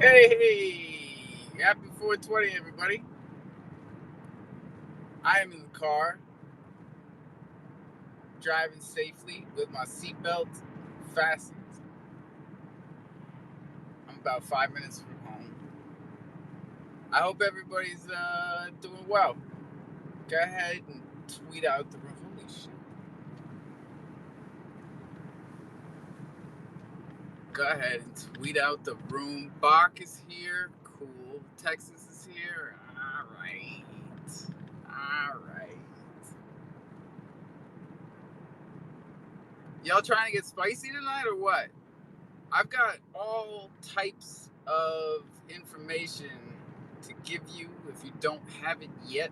Hey, happy 420, everybody. I am in the car, driving safely with my seatbelt fastened. I'm about 5 minutes from home. I hope everybody's doing well. Go ahead and tweet out the room. Holy shit. Go ahead and tweet out the room. Bach is here. Cool. Texas is here. All right. Y'all trying to get spicy tonight or what? I've got all types of information to give you if you don't have it yet.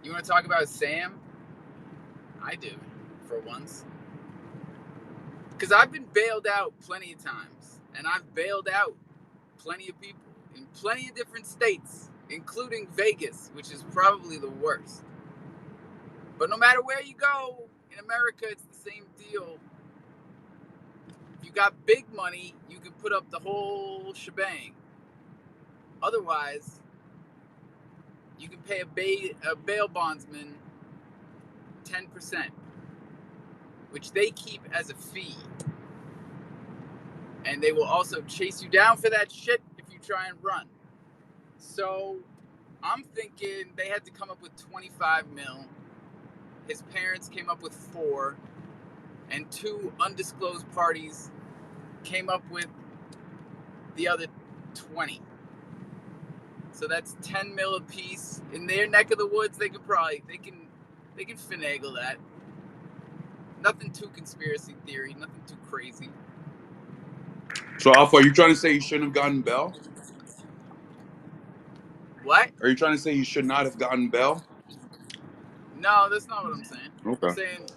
You want to talk about Sam? I do, for once. Because I've been bailed out plenty of times. And I've bailed out plenty of people in plenty of different states, including Vegas, which is probably the worst. But no matter where you go in America, it's the same deal. If you got big money, you can put up the whole shebang. Otherwise, you can pay a bail bondsman 10%, which they keep as a fee. And they will also chase you down for that shit if you try and run. So I'm thinking they had to come up with 25 mil. His parents came up with 4, and 2 undisclosed parties came up with the other 20. So that's 10 mil a piece. In their neck of the woods, they can finagle that. Nothing too conspiracy theory, nothing too crazy. So Alpha, are you trying to say he shouldn't have gotten bail? What? Are you trying to say he should not have gotten bail? No, that's not what I'm saying. Okay. I'm saying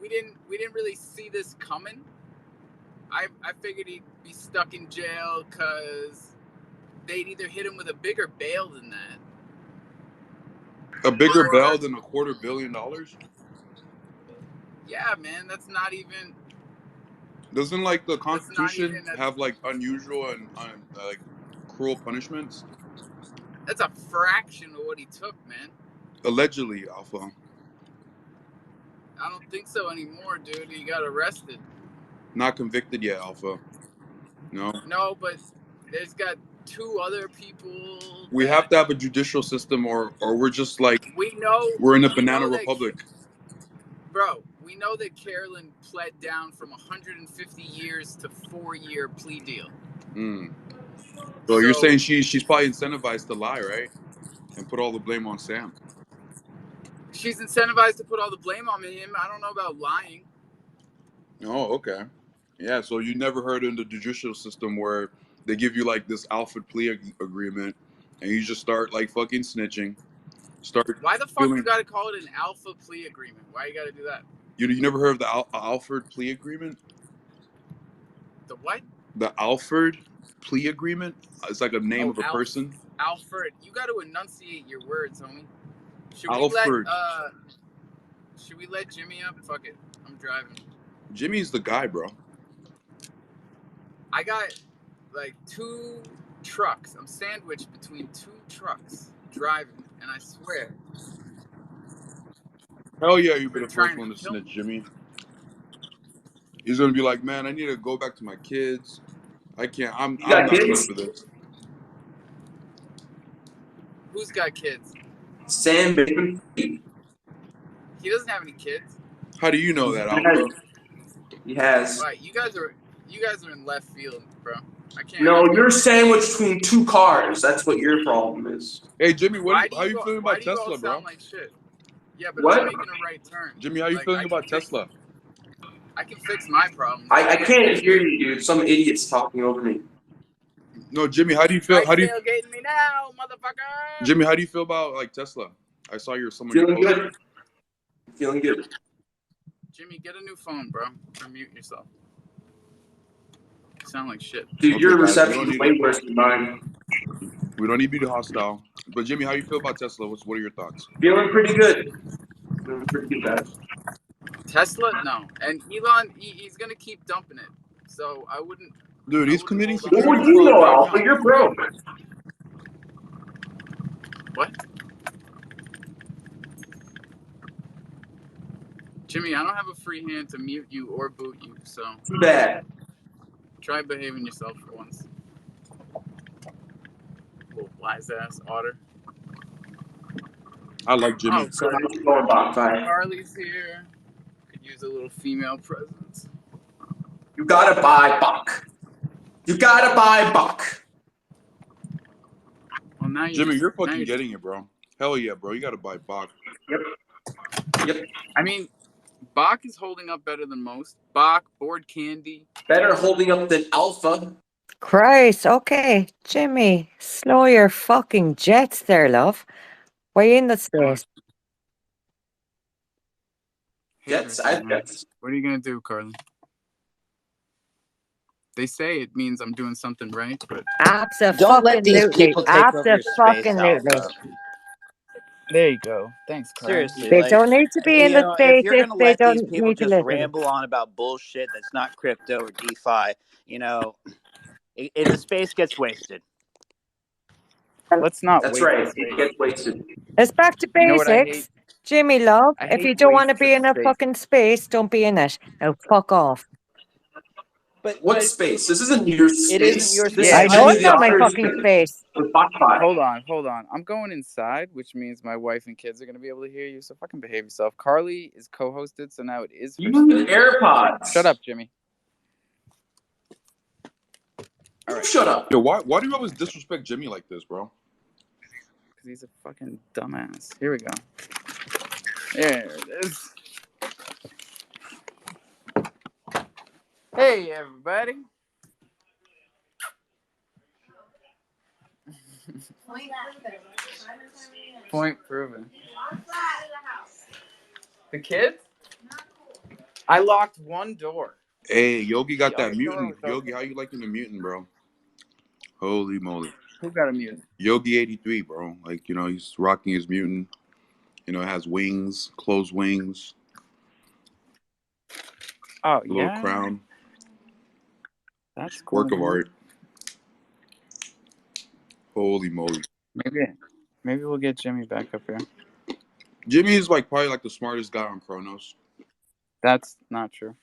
we didn't really see this coming. I figured he'd be stuck in jail because they'd either hit him with a bigger bail than that. A bigger bail than $250 million? Yeah, man, that's not even. Doesn't like the Constitution have like unusual and like cruel punishments? That's a fraction of what he took, man. Allegedly, Alpha. I don't think so anymore, dude. He got arrested. Not convicted yet, Alpha. No. No, but there's got 2 other people. We have to have a judicial system, or we're just like we're in a banana republic. Bro, we know that Carolyn pled down from 150 years to 4-year plea deal. So you're saying she's probably incentivized to lie, right? And put all the blame on Sam. She's incentivized to put all the blame on him. I don't know about lying. Oh, okay. Yeah, so you never heard in the judicial system where they give you like this Alfred plea agreement and you just start like fucking snitching. Why the fuck you gotta call it an alpha plea agreement? Why you gotta do that? You never heard of the Alfred plea agreement? The what? The Alfred plea agreement? It's like a name of a person. Alfred. You got to enunciate your words, homie. Should we let Jimmy up? Fuck it. I'm driving. Jimmy's the guy, bro. I got like 2 trucks. I'm sandwiched between 2 trucks driving, and I swear. Hell yeah, you've been the first one to snitch, Jimmy. He's gonna be like, man, I need to go back to my kids. I can't. I'm not good for this. Who's got kids? Sam. He doesn't have any kids. How do you know that, Alpha? He has. Right, you guys are in left field, bro. I can't. No, you're sandwiched between 2 cars. That's what your problem is. Hey, Jimmy, how you feeling about Tesla, bro? Like shit? Yeah, but what? I'm making a right turn. Jimmy, how you feeling about Tesla? I can fix my problem. I can't hear you, dude. Some idiot's talking over me. No, Jimmy, how do you feel? Tailgating me now, motherfucker. Jimmy, how do you feel about like Tesla? I saw someone feeling good. Feeling good. Jimmy, get a new phone, bro. Or mute yourself. You sound like shit. Dude, your reception is way worse than mine. We don't need to be hostile. But Jimmy, how you feel about Tesla? What are your thoughts? Feeling pretty good. Feeling pretty good, guys. Tesla? No. And Elon, he's gonna keep dumping it. So I wouldn't. Dude, I he's wouldn't committing hold on to What security would it. you fraud know, right Alpha? now. You're broke. What? Jimmy, I don't have a free hand to mute you or boot you, so Too bad. try behaving yourself for once. Little wise ass otter. I like Jimmy. Oh, So how's it going, Bonsai? Carly's here. Could use a little female presence. You gotta buy Buck. You gotta buy Buck. Well, now Jimmy, you're now fucking getting it, bro. Hell yeah, bro. You gotta buy Bach. Yep. I mean, Bach is holding up better than most. Bach, Board Candy. Better holding up than Alpha. Christ, okay. Jimmy, slow your fucking jets there, love. We're in the space. Jets, Haters, what are you gonna do, Carly? They say it means I'm doing something right, but Don't let these Abso-fucking-lutely. people take over your space, Abso-fucking-lutely. Alpha. there you go. Thanks, Carly. Seriously, They like, don't need to be in the if space you're if gonna they let these don't people need to just listen. ramble on about bullshit that's not crypto or DeFi, the space gets wasted. Let's not That's waste right. the space. It gets wasted. It's back to You know what I basics. hate? Jimmy, love, I if hate you don't want to waste be of in a space. fucking space, don't be in it. Now, fuck off. What space? This isn't your space. It isn't your This space. I is know Jimmy it's the not my Otter's fucking space. space. With Bonsai. Hold on. I'm going inside, which means my wife and kids are gonna be able to hear you. So fucking behave yourself. Carly is co-hosted, so now it is her You need space. AirPods. Shut up, Jimmy. All right. Shut up. Yo, why do you always disrespect Jimmy like this, bro? Because he's a fucking dumbass. Here we go. There it is. Hey, everybody. Point proven. The kids? I locked one door. Hey, Yogi got The that other door mutant. was Yogi, open. how you liking the mutant, bro? Holy moly. Who got a mute? Yogi 83, bro. Like, he's rocking his mutant. It has wings, closed wings, Oh, a little yeah? crown. That's cool. Work of art. Holy moly. Maybe we'll get Jimmy back up here. Jimmy is probably the smartest guy on Kronos. That's not true.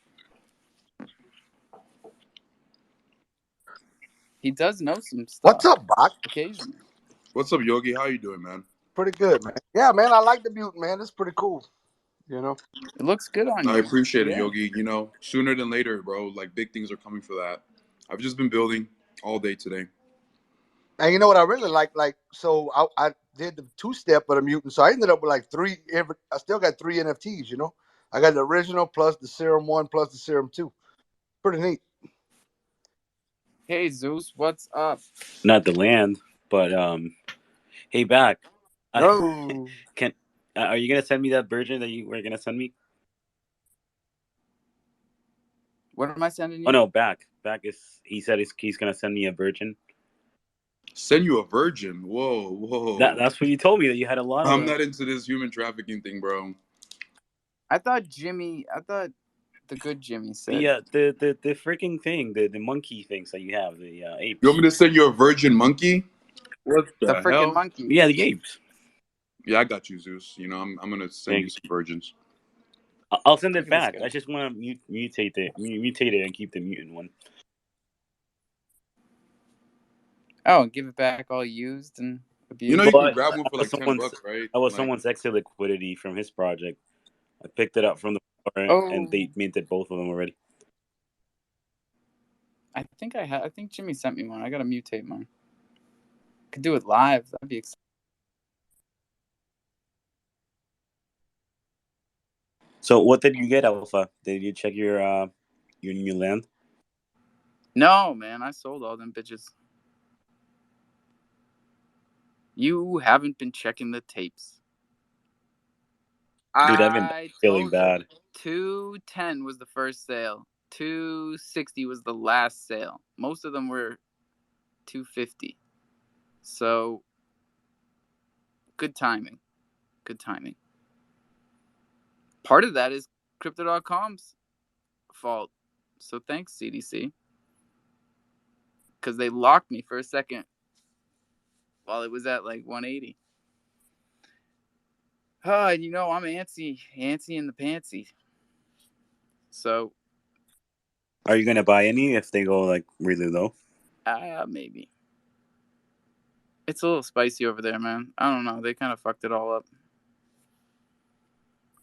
He does know some stuff. What's up, Bach? Occasionally. What's up, Yogi? How you doing, man? Pretty good, man. Yeah, man, I like the mutant, man. It's pretty cool. It looks good on you. I appreciate it, Yeah. Yogi. Sooner than later, bro. Big things are coming for that. I've just been building all day today. And you know what I really like? So I did the two-step of the mutant, so I ended up with three. I still got 3 NFTs. I got the original plus the Serum 1 plus the Serum 2. Pretty neat. Hey, Zeus, what's up? Not the land, but hey, back. No. Are you gonna send me that version that you were gonna send me? What am I sending you? Oh no, back. He said he's gonna send me a virgin. Send you a virgin? Whoa. That's what you told me, that you had a lot of I'm them. not into this human trafficking thing, bro. I thought the good Jimmy said. The freaking thing, the monkey things that you have, the apes. You want me to send you a virgin monkey? What The freaking hell? monkey. Yeah, the apes. Yeah, I got you, Zeus. I'm gonna send you some virgins. I'll send it back. I just want to mutate it and keep the mutant one. Oh, and give it back all used and abused. You can grab one for $10, right? I was someone's exit liquidity from his project. I picked it up from the floor, and they minted both of them already. I think Jimmy sent me one. I gotta mutate mine. Could do it live. That'd be exciting. So what did you get, Alpha? Did you check your new land? No, man, I sold all them bitches. You haven't been checking the tapes. Dude, I've been feeling bad. 210 was the first sale. 260 was the last sale. Most of them were 250. So, good timing. Part of that is Crypto.com's fault. So thanks, CDC. Because they locked me for a second while it was at like 180. I'm antsy in the pantsy. So, are you gonna buy any if they go like really low? Maybe. It's a little spicy over there, man. I don't know. They kind of fucked it all up.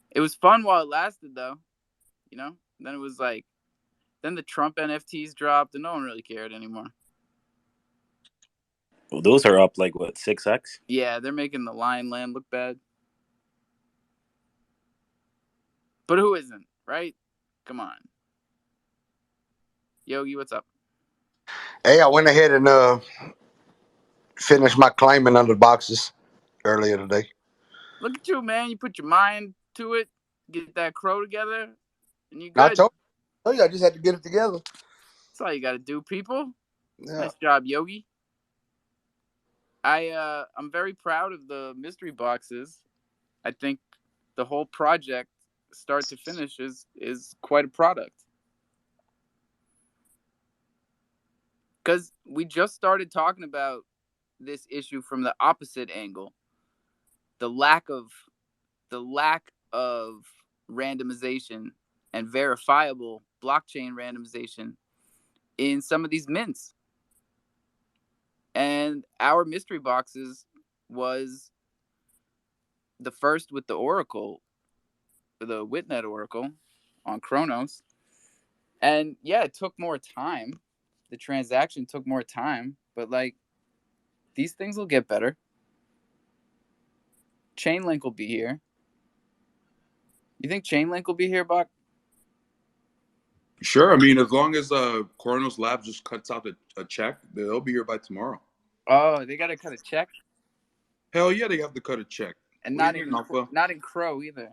It was fun while it lasted, though. Then it was like, then the Trump NFTs dropped, and no one really cared anymore. Well, those are up like what, 6x? Yeah, they're making the Lion Land look bad. But who isn't, right? Come on. Yogi, what's up? Hey, I went ahead and finished my climbing under the boxes earlier today. Look at you, man. You put your mind to it, get that crow together, and you I good. told you, I just had to get it together. That's all you got to do, people. Yeah. Nice job, Yogi. I'm very proud of the mystery boxes. I think the whole project, start to finish, is quite a product. Because we just started talking about this issue from the opposite angle. The lack of randomization and verifiable blockchain randomization in some of these mints. And our mystery boxes was the first with the Oracle, the Witnet Oracle on Chronos. And yeah, it took more time. The transaction took more time, but like, these things will get better. Chainlink will be here. You think Chainlink will be here, Buck? Sure. I mean, as long as Coronos Labs just cuts out a check, they'll be here by tomorrow. Oh, they got to cut a check? Hell yeah, they have to cut a check. And not in Crow either.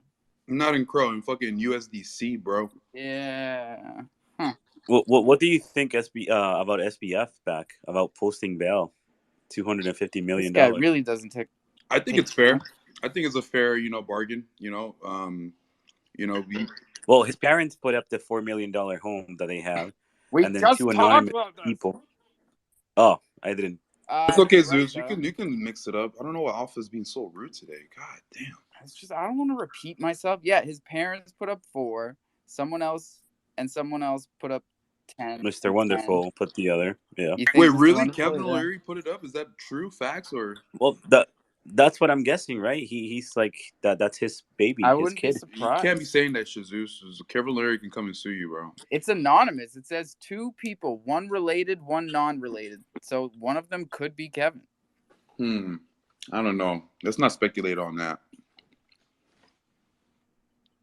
Not in Crow, in fucking USDC, bro. Yeah. Huh. What do you think about SBF back about posting bail, $250 million? This guy really doesn't take. I think it's fair. I think it's a fair, bargain. Well, his parents put up the $4 million home that they have, and then just two anonymous people. Oh, I didn't. It's okay, Zeus. You can mix it up. I don't know why Alpha's being so rude today. God damn. It's just, I don't want to repeat myself. Yeah, his parents put up 4. Someone else put up 10. Mr. Wonderful put the other. Yeah. Wait, really? Kevin O'Leary put it up? Is that true? Facts or? Well, that's what I'm guessing, right? He's like that. That's his baby. I his wouldn't kid. be surprised. You can't be saying that shit, Zeus. Kevin O'Leary can come and sue you, bro. It's anonymous. It says 2 people, one related, one non-related. So one of them could be Kevin. I don't know. Let's not speculate on that.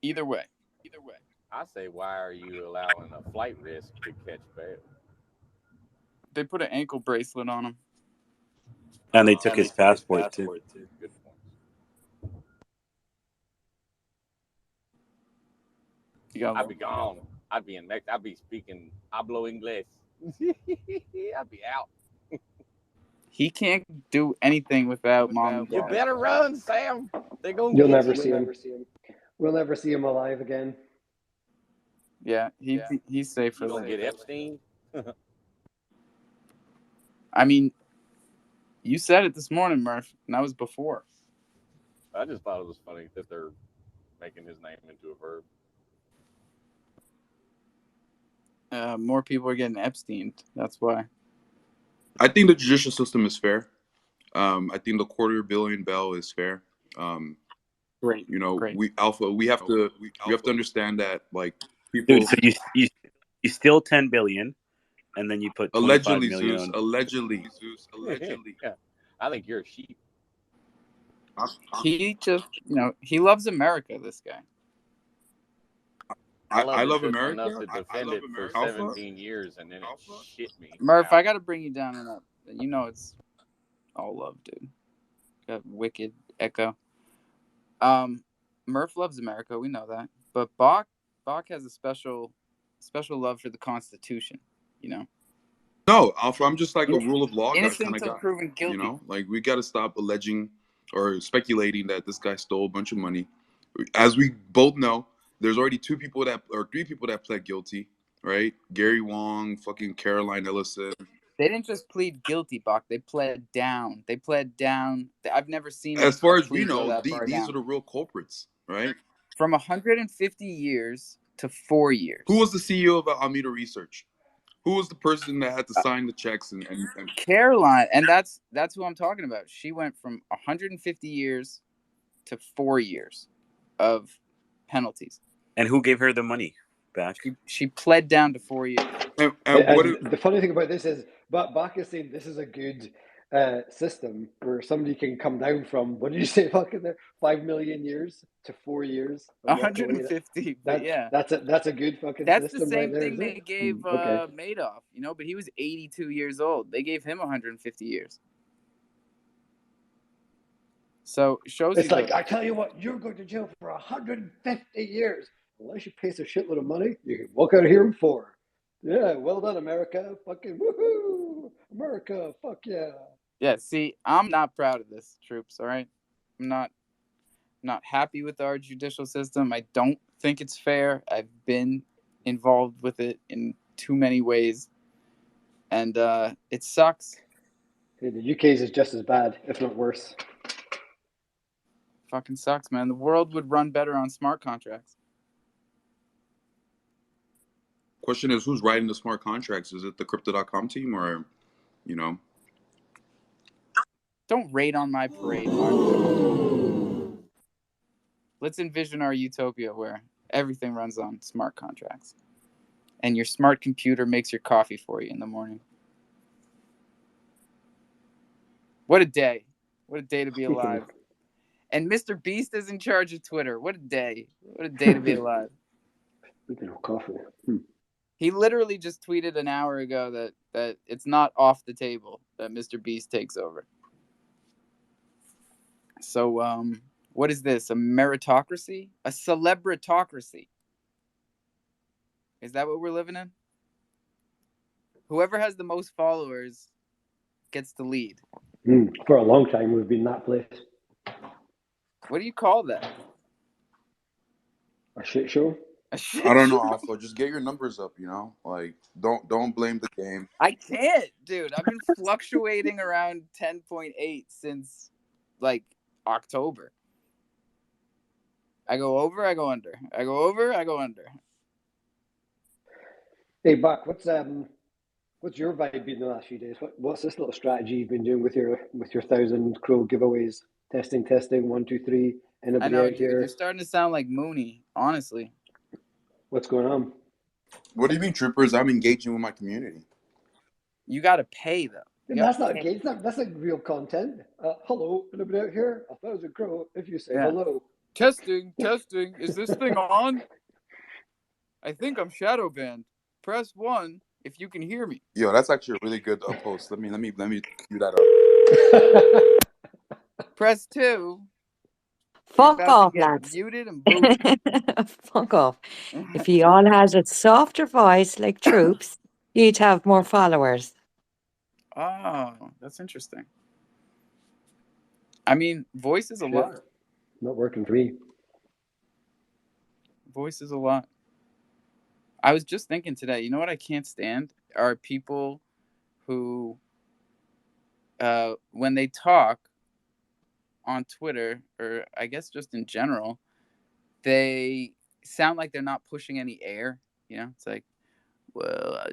Either way. I say, why are you allowing a flight risk to catch bail? They put an ankle bracelet on him. And they took his passport too. Good point. I'd be gone. I'd be in Mexico. I'd be speaking hablo inglés. I'd be out. He can't do anything without mom. You better run, Sam. They're gonna. You'll never see him. We'll never see him alive again. Yeah, he's safe for gonna get Epstein. I mean, you said it this morning, Murph, and that was before. I just thought it was funny that they're making his name into a verb. More people are getting Epstein. That's why. I think the judicial system is fair. I think the $250 million bail is fair. Great. Great. We have to understand that, like, people. Dude, so you steal $10 billion, and then you put allegedly, million Zeus. Allegedly, Zeus. Allegedly. Yeah. I think you're a sheep. He just, he loves America. This guy. I love America. Enough to defend it for 17 years, and then it shit me. Murph, I got to bring you down and up. It's all love, dude. Got wicked echo. Murph loves America. We know that. But Bach has a special love for the Constitution. No, Alpha. I'm just like a rule of law guy kind of guy. Proven guilty. Like, we got to stop alleging or speculating that this guy stole a bunch of money. As we both know, There's already 3 people that pled guilty, right? Gary Wong, fucking Caroline Ellison. They didn't just plead guilty, Bach. They pled down. They pled down. I've never seen As a far as plea we go know, that far these down. are the real culprits, right? From 150 years to 4 years. Who was the CEO of Alameda Research? Who was the person that had to sign the checks and Caroline, and that's who I'm talking about. She went from 150 years to 4 years of penalties. And who gave her the money back? She pled down to 4 years. And the funny thing about this is, Bach is saying this is a good system where somebody can come down from, what did you say, fucking there, 5 million years to 4 years. 150, but yeah, that's a good fucking that's system. the same right there, thing they gave Madoff, but he was 82 years old. They gave him 150 years. So it shows it's you like, I tell you what, you're going to jail for 150 years. Unless you pay a shitload of money, you can walk out of here in 4. Yeah, well done, America. Fucking woohoo! America, fuck yeah. Yeah, see, I'm not proud of this, troops, all right? I'm not happy with our judicial system. I don't think it's fair. I've been involved with it in too many ways. And it sucks. Hey, the UK's is just as bad, if not worse. Fucking sucks, man. The world would run better on smart contracts. question is, who's writing the smart contracts? Is it the Crypto.com team or, Don't raid on my parade, Mark. Let's envision our utopia where everything runs on smart contracts. And your smart computer makes your coffee for you in the morning. What a day. What a day to be alive. And Mr. Beast is in charge of Twitter. What a day. What a day to be alive. Speaking of coffee. He literally just tweeted an hour ago that it's not off the table that Mr. Beast takes over. So, what is this? A meritocracy? A celebritocracy? Is that what we're living in? Whoever has the most followers gets the lead. For a long time, we've been that place. What do you call that? A shit show? I don't know, Alpha. Just get your numbers up, you know? Like, don't blame the game. I can't, dude. I've been fluctuating around 10.8 since, like, October. I go over, I go under. I go over, I go under. Hey, Buck, what's your vibe been the last few days? What's this little strategy you've been doing with your 1,000 crow giveaways? Testing, 1, 2, 3. Anybody I know, out dude. here? You're starting to sound like Mooney, honestly. What's going on? What do you mean, troopers? I'm engaging with my community. You got to pay, though. That's not engaged. That's like real content. Hello, anybody out here? 1,000 crow. If you say hello. Testing. Is this thing on? I think I'm shadow banned. Press 1 if you can hear me. Yo, that's actually a really good post. Let me cue that up. Press 2. Fuck off, lads. Muted and booted. Fuck off. If he all has a softer voice like troops, he'd have more followers. Oh, that's interesting. I mean, voice is a lot. Not working for me. Voice is a lot. I was just thinking today, you know what I can't stand? Are people who, when they talk on Twitter, or I guess just in general, they sound like they're not pushing any air. You know, it's like, well,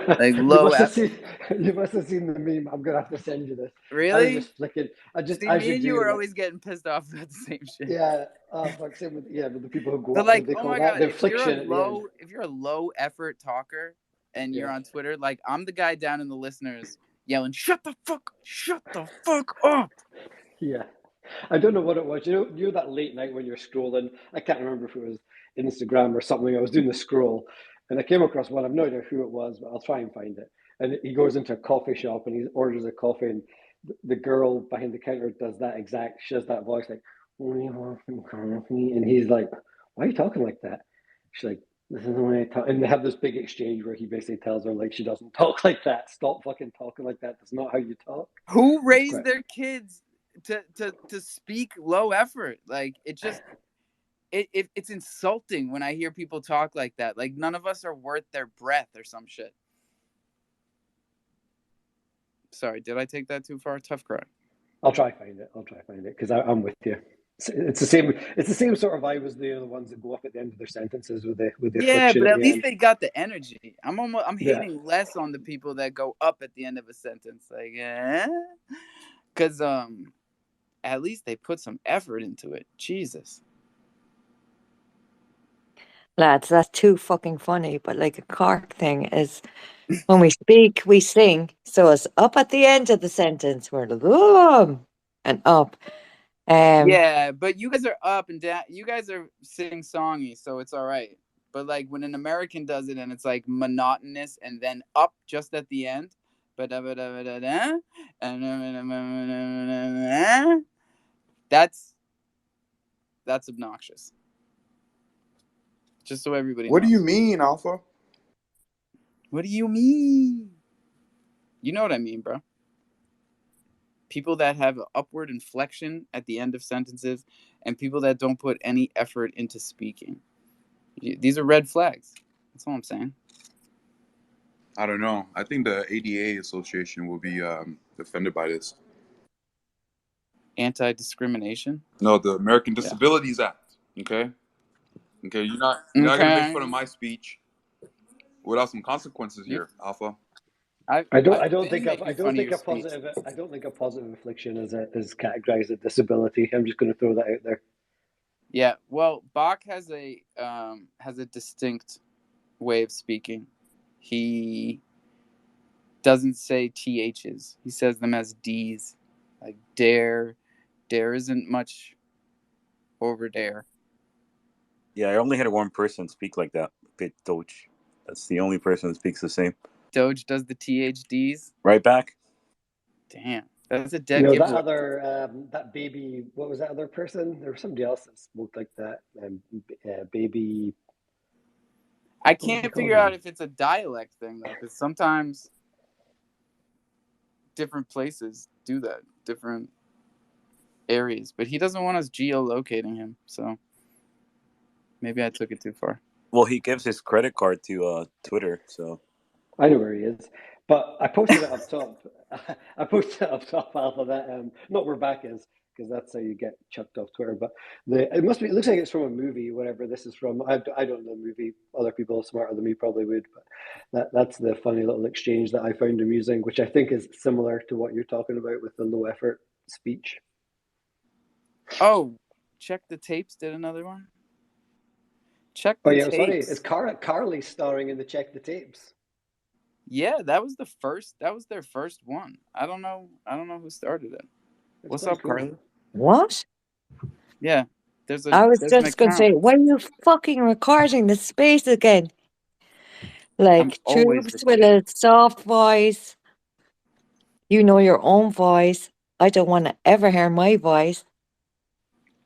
like low. You must have seen the meme. I'm gonna have to send you this. Really? I was just flicking. See, me and you are always getting pissed off about the same shit. Yeah. Same with with the people who go. But like, they oh call my that god, if you're a low effort talker and you're on Twitter, like I'm the guy down in the listeners yelling, "Shut the fuck up!" Yeah. I don't know what it was. You know that late night when you're scrolling. I can't remember if it was Instagram or something. I was doing the scroll, and I came across one. I've no idea who it was, but I'll try and find it. And he goes into a coffee shop and he orders a coffee, and the girl behind the counter does that exact. She does that voice like, "What do you want from coffee?" And he's like, "Why are you talking like that?" She's like, "This is the way I talk." And they have this big exchange where he basically tells her like, she doesn't talk like that. Stop fucking talking like that. That's not how you talk. Who raised their kids to speak low effort. Like it just it's insulting when I hear people talk like that. Like none of us are worth their breath or some shit. Sorry, did I take that too far? Tough crowd. I'll try find it. Because I'm with you. It's the same. It's the same sort of vibe as the ones that go up at the end of their sentences with the Yeah, affliction but at at the least end. they got the energy. I'm Yeah. hating less on the people that go up at the end of a sentence. Like, because at least they put some effort into it. Jesus. Lads, that's too fucking funny. But like a Cork thing is when we speak, we sing. So it's up at the end of the sentence. We're like, and up. Yeah, but you guys are up and down. You guys are sing songy, so it's all right. But like when an American does it and it's like monotonous and then up just at the end, that's obnoxious. Just so everybody knows. What do you mean, Alpha? What do you mean? You know what I mean, bro. People that have an upward inflection at the end of sentences and people that don't put any effort into speaking. These are red flags. That's all I'm saying. I don't know. I think the ADA Association will be offended by this. Anti-discrimination? No, the American Disabilities Act. Okay, you're not gonna make fun of my speech without some consequences here, Alpha. I don't I've think been making fun of your speech. I don't think a positive affliction is categorized as a disability. I'm just going to throw that out there. Yeah, well, Bach has a distinct way of speaking. He doesn't say THs. He says them as Ds. Like dare isn't much over there. Yeah, I only had one person speak like that. Bit Doge. That's the only person that speaks the same. Doge does the THDs. Right back. Damn, that's a dead that giveaway. other that baby. What was that other person? There was somebody else that spoke like that. Baby. I can't figure out if it's a dialect thing though, because sometimes different places do that, different areas. But he doesn't want us geolocating him, so maybe I took it too far. Well, he gives his credit card to Twitter, so I know where he is, but I posted it up top. I posted it up top, Alpha. That not where back is, because that's how you get chucked off Twitter. But it must be. It looks like it's from a movie, whatever this is from. I don't know the movie. Other people smarter than me probably would, but that's the funny little exchange that I found amusing, which I think is similar to what you're talking about with the low effort speech. Oh, Check the Tapes did another one. Check the yeah, Tapes. sorry, it's Carly starring in the Check the Tapes. Yeah, that was their first one. I don't know who started it. What's up, cool. Carly? What? Yeah, I was just going to say, why are you fucking recording the space again? Like Troops with a soft voice. You know your own voice. I don't want to ever hear my voice.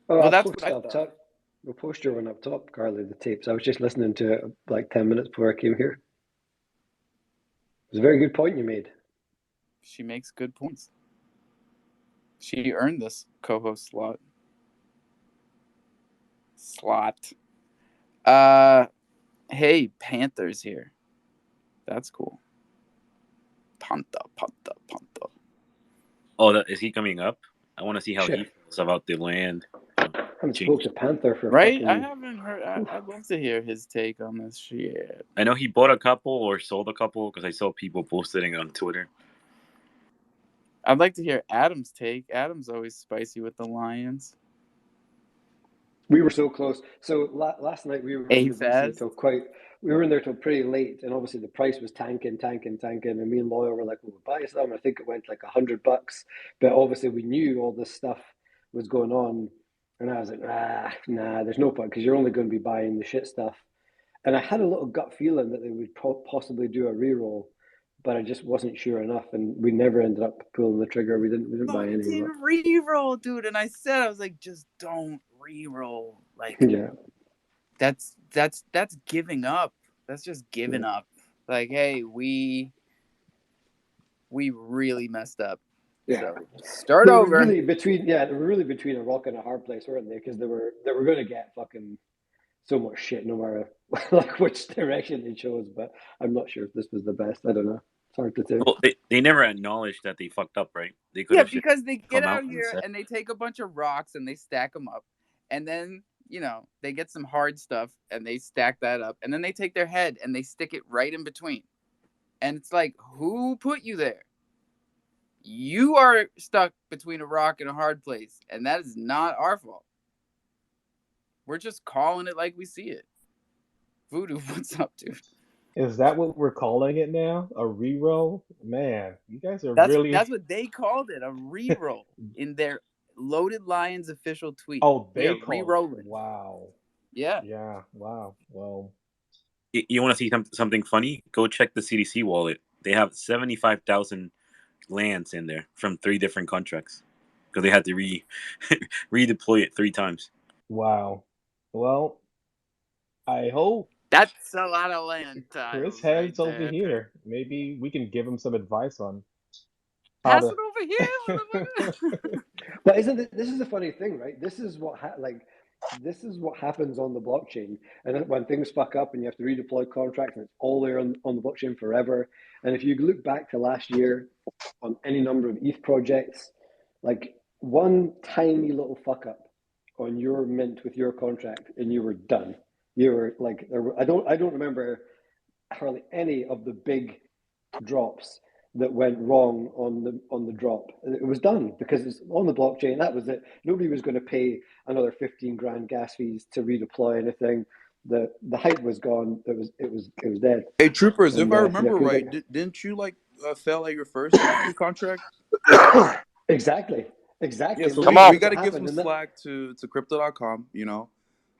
Oh, well, that's what I thought. We'll post your one up top, Carly, the tapes. I was just listening to it like 10 minutes before I came here. It was a very good point you made. She makes good points. She earned this co-host slot. Hey, Panther's here. That's cool. Panta. Oh, is he coming up? I want to see how he feels about the land. I haven't spoken to Panther for fucking... I haven't heard. I'd love to hear his take on this shit. I know he bought a couple or sold a couple because I saw people posting it on Twitter. I'd like to hear Adam's take. Adam's always spicy with the Lions. We were so close. So last night we were in the VC till we were in there till pretty late, and obviously the price was tanking, and me and Loyal were like, we'll buy some. I think it went like $100, but obviously we knew all this stuff was going on, and I was like, nah, there's no point because you're only going to be buying the shit stuff. And I had a little gut feeling that they would possibly do a reroll, but I just wasn't sure enough, and we never ended up pulling the trigger. We didn't buy any. Didn't reroll, dude. And I was like, just don't reroll. Like, yeah, that's giving up. That's just giving up. Like, hey, we really messed up. Yeah. So start They were over. really between a rock and a hard place, weren't they? Because they were going to get fucking so much shit no matter like which direction they chose. But I'm not sure if this was the best. I don't know. It's hard to say. Well, they never acknowledged that they fucked up, right? They could Yeah, have just because they get come out out and here said, and they take a bunch of rocks and they stack them up, and then they get some hard stuff and they stack that up, and then they take their head and they stick it right in between, and it's like, who put you there? You are stuck between a rock and a hard place, and that is not our fault. We're just calling it like we see it. Voodoo, what's up, dude? Is that what we're calling it now? A reroll? Man, you guys are That's really. what they called it, a re-roll in their Loaded Lions official tweet. Oh, We are they call it. re-rolling. Wow. Yeah. Yeah. Wow. Well, you want to see something funny? Go check the CDC wallet. They have 75,000 lands in there from 3 different contracts because they had to redeploy it 3 times. wow. Well, I hope That's a lot of land Chris tiles heads right over there. here. Maybe we can give him some advice on how Pass to. it over here, motherfucker. But isn't it? This is the funny thing, right? This is what this is what happens on the blockchain, and when things fuck up and you have to redeploy contracts, and it's all there on the blockchain forever. And if you look back to last year on any number of ETH projects, like one tiny little fuck up on your mint with your contract, and you were done. You were like, I don't remember hardly any of the big drops that went wrong on the drop. It was done because it's on the blockchain. That was it. Nobody was going to pay another 15 grand gas fees to redeploy anything. The hype was gone. It was dead. Hey, Troopers, And if I remember yeah, right, didn't you fail at your first contract? exactly. Yeah, so Come we, on. we got to give some slack to crypto.com,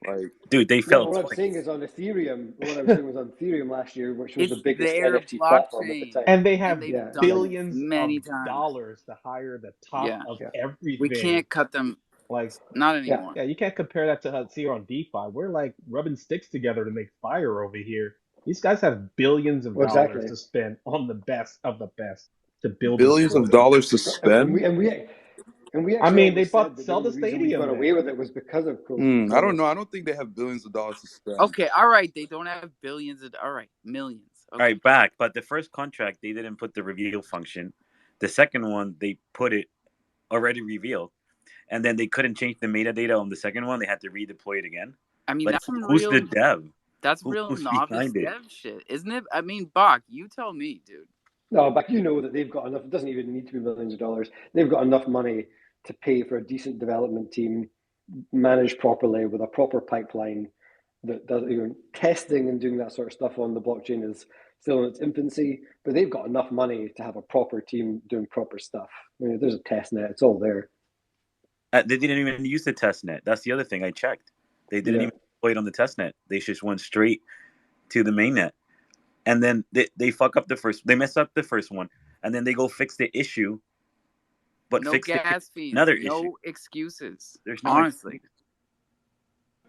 like. Dude, they No, fell what I'm twice. saying is on Ethereum. What I was saying was on Ethereum last year, which was It's the biggest their NFT platform at the blockchain, time. And they have and they've Yeah, done billions this many of times. dollars to hire the top Yeah. of Yeah. everything. We can't cut them. Like, Not anymore. yeah, you can't compare that to here on DeFi. We're like rubbing sticks together to make fire over here. These guys have billions of Well, dollars exactly. to spend on the best of the best to build this Billions for of them. dollars to And we spend? and we and we I actually mean, they always said bought that the sell the only reason we stadium got away there. with it was because of COVID. I don't Remember? know. I don't think they have billions of dollars to spend. Okay, all right. They don't have billions. All right, millions. Okay. All right, back. But the first contract, they didn't put the reveal function. The second one, they put it already revealed. And then they couldn't change the metadata on the second one. They had to redeploy it again. I mean, Like, that's some who's real. the dev? That's real Who's novice behind it? dev shit, isn't it? I mean, Bach, you tell me, dude. No, but you know that they've got enough. It doesn't even need to be millions of dollars. They've got enough money to pay for a decent development team, managed properly with a proper pipeline. That does testing and doing that sort of stuff on the blockchain is still in its infancy, but they've got enough money to have a proper team doing proper stuff. I mean, there's a test net; it's all there. They didn't even use the test net. That's the other thing I checked. They didn't even deploy it on the test net. They just went straight to the main net. And then they fuck up they mess up the first one, and then they go fix the issue, but no fix gas fees, another no issue. excuses. There's no honestly.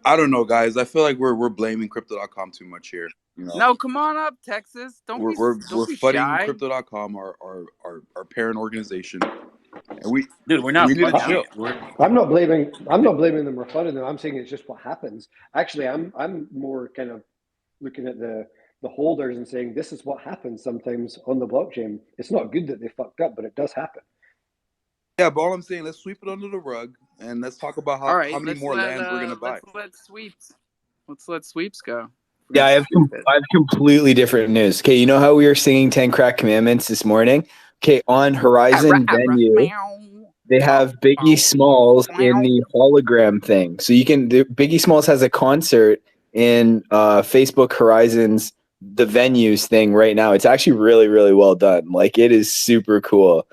I don't know, guys. I feel like we're blaming crypto.com too much here. No, come on up, Texas. Don't be fighting shy. crypto.com, our parent organization. And we're not. We need to chill. I'm not blaming them or funding them. I'm saying it's just what happens. Actually, I'm more kind of looking at the holders and saying this is what happens sometimes on the blockchain. It's not good that they fucked up, but it does happen. Yeah, but all I'm saying, let's sweep it under the rug and let's talk about how many more lands we're gonna buy. Let's let sweeps go. Yeah, I have completely different news. Okay, you know how we were singing 10 Crack Commandments this morning? Okay, on Horizon Venue, they have Biggie Smalls in the hologram thing. So Biggie Smalls has a concert in Facebook Horizon's the venues thing right now. It's actually really, really well done. Like, it is super cool.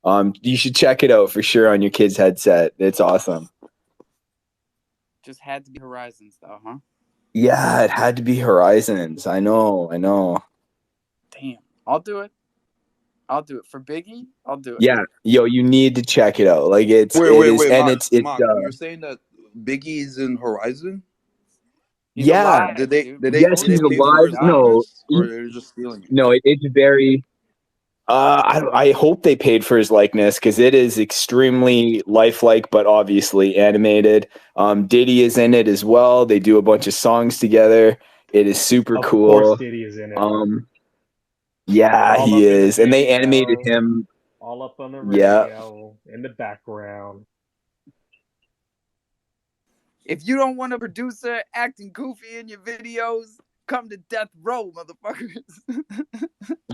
You should check it out for sure on your kid's headset. It's awesome. Just had to be Horizons though, huh? Yeah, it had to be Horizons. I know. Damn. I'll do it for Biggie. I'll do it. Yeah, yo, you need to check it out. Like, wait, Mark, you're saying that Biggie's in Horizon? He's yeah. alive, Did they yes, pay he's for alive. his No, likeness, or they're just stealing it? no, it's very. I hope they paid for his likeness because it is extremely lifelike, but obviously animated. Diddy is in it as well. They do a bunch of songs together. It is super Of course, cool. Diddy is in it. Yeah, All he up in the is, and they animated video, him. all up on the Yeah, radio, in the background. If you don't want a producer acting goofy in your videos, come to death row, motherfuckers.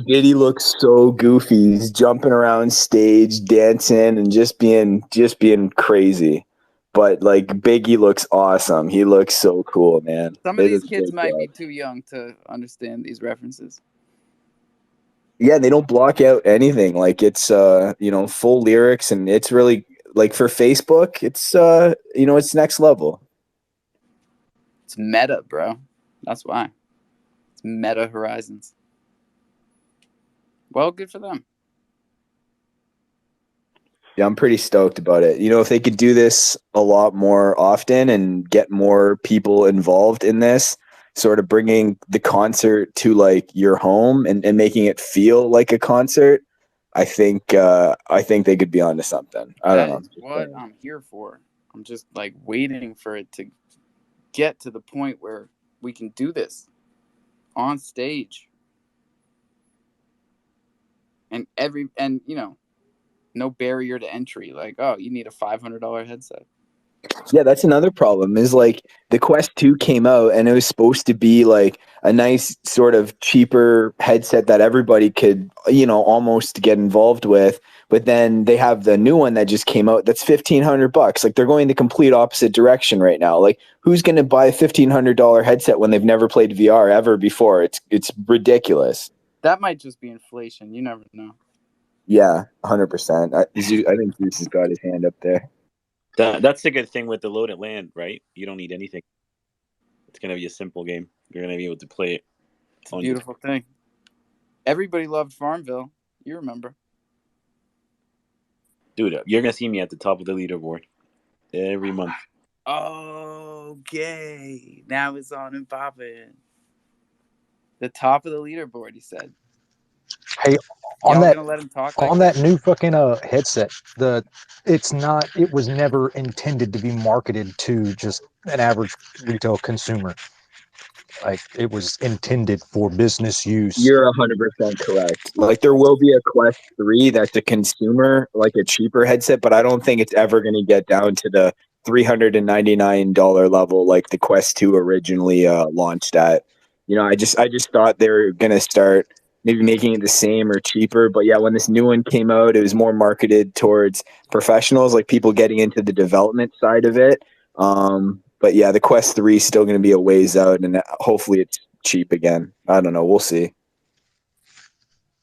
Diddy looks so goofy. He's jumping around stage, dancing, and just being crazy. But like Biggie looks awesome. He looks so cool, man. Some of They did these a kids great might be job. too young to understand these references. Yeah, they don't block out anything. Like it's full lyrics, and it's really like for Facebook, it's it's next level. It's meta, bro. That's why. It's meta horizons. Well, good for them. Yeah, I'm pretty stoked about it. If they could do this a lot more often and get more people involved in this, sort of bringing the concert to like your home and making it feel like a concert, I think they could be onto something. I don't That know. is what I'm here for. I'm just like waiting for it to get to the point where we can do this on stage. And no barrier to entry. Like, oh, you need a $500 headset. Yeah, that's another problem is like the Quest 2 came out and it was supposed to be like a nice sort of cheaper headset that everybody could, almost get involved with. But then they have the new one that just came out that's $1,500. Like they're going the complete opposite direction right now. Like who's going to buy a $1,500 headset when they've never played VR ever before? It's ridiculous. That might just be inflation. You never know. Yeah, 100%. I think Zeus has got his hand up there. That's the good thing with the loaded land, right? You don't need anything. It's gonna be a simple game. You're gonna be able to play it. It's a beautiful thing. Everybody loved Farmville. You remember. Dude, you're gonna see me at the top of the leaderboard every month. Okay. Now it's on and popping. The top of the leaderboard, he said. Hey, on Y'all that gonna let him talk like on that? that new fucking headset, it was never intended to be marketed to just an average retail consumer. Like it was intended for business use. You're 100% correct. Like there will be a Quest 3 that's a consumer, like a cheaper headset, but I don't think it's ever going to get down to the $399 level like the Quest 2 originally launched at. I just thought they were going to start maybe making it the same or cheaper. But yeah, when this new one came out, it was more marketed towards professionals, like people getting into the development side of it. But yeah, the Quest 3 is still going to be a ways out, and hopefully it's cheap again. I don't know. We'll see.